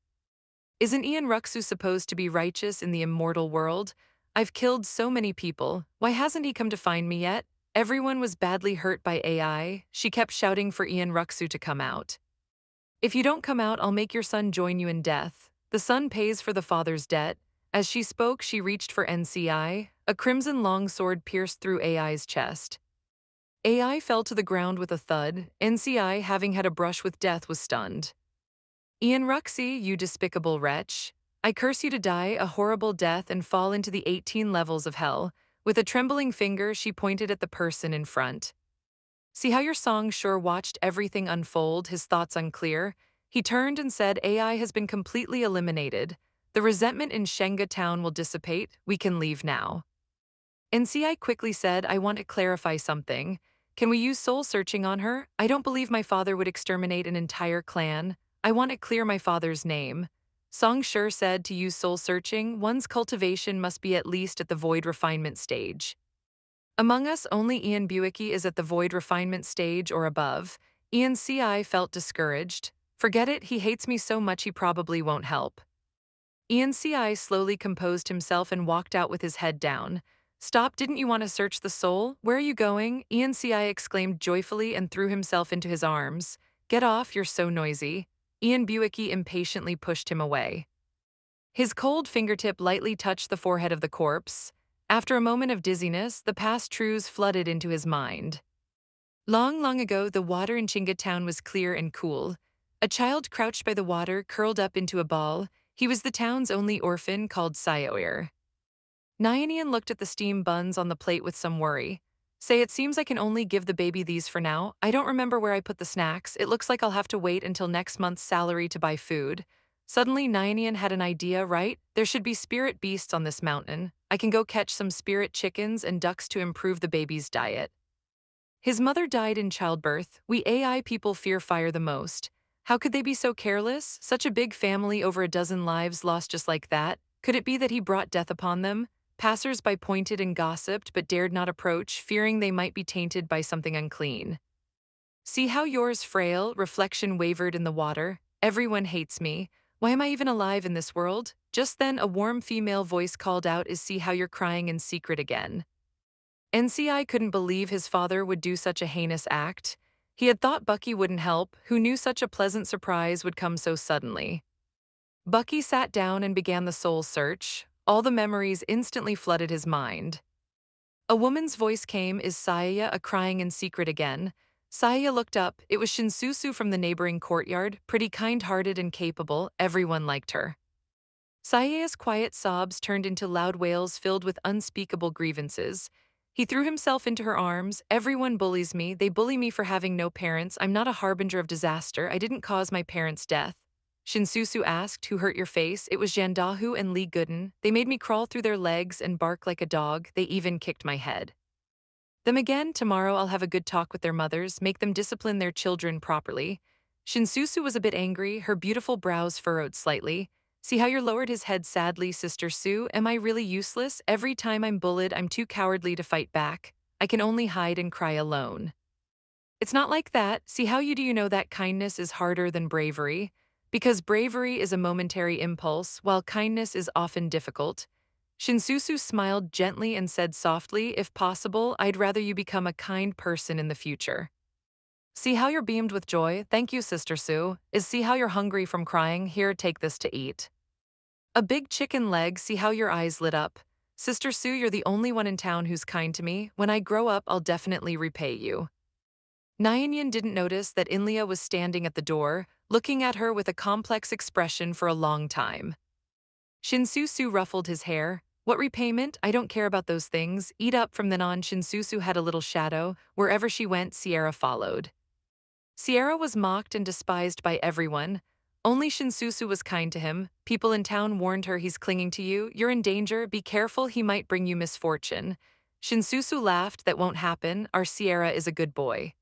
Isn't Ian Ruksu supposed to be righteous in the immortal world? I've killed so many people. Why hasn't he come to find me yet? Everyone was badly hurt by AI. She kept shouting for Ian Ruksu to come out. If you don't come out, I'll make your son join you in death. The son pays for the father's debt. As she spoke, she reached for NCI. A crimson longsword pierced through AI's chest. AI fell to the ground with a thud. NCI, having had a brush with death, was stunned. Ian Ruxy, you despicable wretch. I curse you to die a horrible death and fall into the 18 levels of hell. With a trembling finger, she pointed at the person in front. See how your Song Sure watched everything unfold, his thoughts unclear? He turned and said, AI has been completely eliminated. The resentment in Shenga town will dissipate. We can leave now. NCI quickly said, I want to clarify something. Can we use soul searching on her? I don't believe my father would exterminate an entire clan. I want to clear my father's name. Song Sure said to use soul searching, one's cultivation must be at least at the void refinement stage. Among us, only Ian Buki is at the void refinement stage or above. Ian CI felt discouraged. Forget it, he hates me so much he probably won't help. Ian CI slowly composed himself and walked out with his head down. Stop, didn't you want to search the soul? Where are you going? Ian CI exclaimed joyfully and threw himself into his arms. Get off, you're so noisy. Ian Buki impatiently pushed him away. His cold fingertip lightly touched the forehead of the corpse. After a moment of dizziness, the past truths flooded into his mind. Long, long ago, the water in Chinga town was clear and cool. A child crouched by the water, curled up into a ball. He was the town's only orphan, called Sayoir. Nyanian looked at the steam buns on the plate with some worry. Say, it seems I can only give the baby these for now. I don't remember where I put the snacks. It looks like I'll have to wait until next month's salary to buy food. Suddenly, Nyanian had an idea, right? There should be spirit beasts on this mountain. I can go catch some spirit chickens and ducks to improve the baby's diet. His mother died in childbirth. We AI people fear fire the most. How could they be so careless? Such a big family, over a dozen lives lost just like that. Could it be that he brought death upon them? Passers-by pointed and gossiped, but dared not approach, fearing they might be tainted by something unclean. See how yours frail, reflection wavered in the water. Everyone hates me. Why am I even alive in this world? Just then a warm female voice called out, is see how you're crying in secret again. NCI couldn't believe his father would do such a heinous act. He had thought Bucky wouldn't help, who knew such a pleasant surprise would come so suddenly. Bucky sat down and began the soul search. All the memories instantly flooded his mind. A woman's voice came, is Saya a crying in secret again? Saya looked up. It was Shinsusu from the neighboring courtyard, pretty kind-hearted and capable. Everyone liked her. Saya's quiet sobs turned into loud wails filled with unspeakable grievances. He threw himself into her arms. Everyone bullies me. They bully me for having no parents. I'm not a harbinger of disaster. I didn't cause my parents' death. Shinsusu asked, who hurt your face? It was Jandahu and Lee Gooden. They made me crawl through their legs and bark like a dog. They even kicked my head. Them again, tomorrow I'll have a good talk with their mothers, make them discipline their children properly. Shinsusu was a bit angry, her beautiful brows furrowed slightly. See how you lowered his head sadly, Sister Sue? Am I really useless? Every time I'm bullied, I'm too cowardly to fight back. I can only hide and cry alone. It's not like that. See how you do you know that kindness is harder than bravery? Because bravery is a momentary impulse, while kindness is often difficult. Shinsusu smiled gently and said softly, if possible, I'd rather you become a kind person in the future. See how you're beamed with joy? Thank you, Sister Sue. Is see how you're hungry from crying? Here, take this to eat. A big chicken leg, see how your eyes lit up? Sister Sue, you're the only one in town who's kind to me. When I grow up, I'll definitely repay you. Nyanyan didn't notice that Inlia was standing at the door, looking at her with a complex expression for a long time. Shinsusu ruffled his hair. What repayment? I don't care about those things. Eat up. From then on, Shinsusu had a little shadow. Wherever she went, Sierra followed. Sierra was mocked and despised by everyone. Only Shinsusu was kind to him. People in town warned her, he's clinging to you. You're in danger. Be careful. He might bring you misfortune. Shinsusu laughed. That won't happen. Our Sierra is a good boy.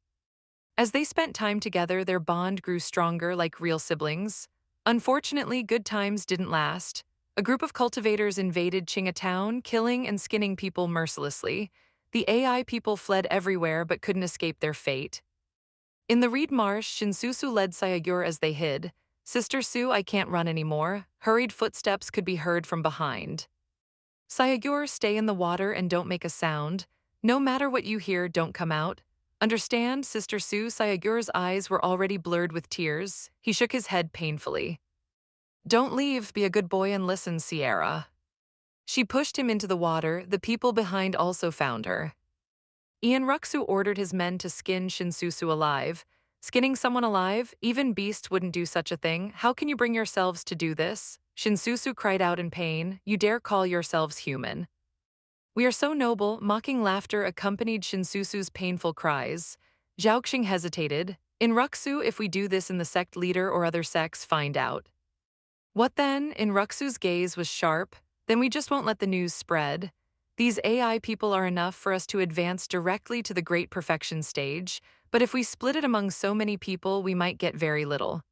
As they spent time together, their bond grew stronger like real siblings. Unfortunately, good times didn't last. A group of cultivators invaded Chinga town, killing and skinning people mercilessly. The AI people fled everywhere but couldn't escape their fate. In the reed marsh, Shinsusu led Sayagur as they hid. Sister Sue, I can't run anymore. Hurried footsteps could be heard from behind. Sayagur, stay in the water and don't make a sound. No matter what you hear, don't come out. Understand, Sister Sue? Sayagur's eyes were already blurred with tears. He shook his head painfully. Don't leave, be a good boy and listen, Sierra. She pushed him into the water. The people behind also found her. Ian Ruxu ordered his men to skin Shinsusu alive. Skinning someone alive? Even beasts wouldn't do such a thing. How can you bring yourselves to do this? Shinsusu cried out in pain. You dare call yourselves human? We are so noble. Mocking laughter accompanied Shinsusu's painful cries. Zhaoxing hesitated. In Ruxu, if we do this in the sect leader or other sects find out. What then? In Ruxu's gaze was sharp. Then we just won't let the news spread. These AI people are enough for us to advance directly to the great perfection stage, but if we split it among so many people, we might get very little.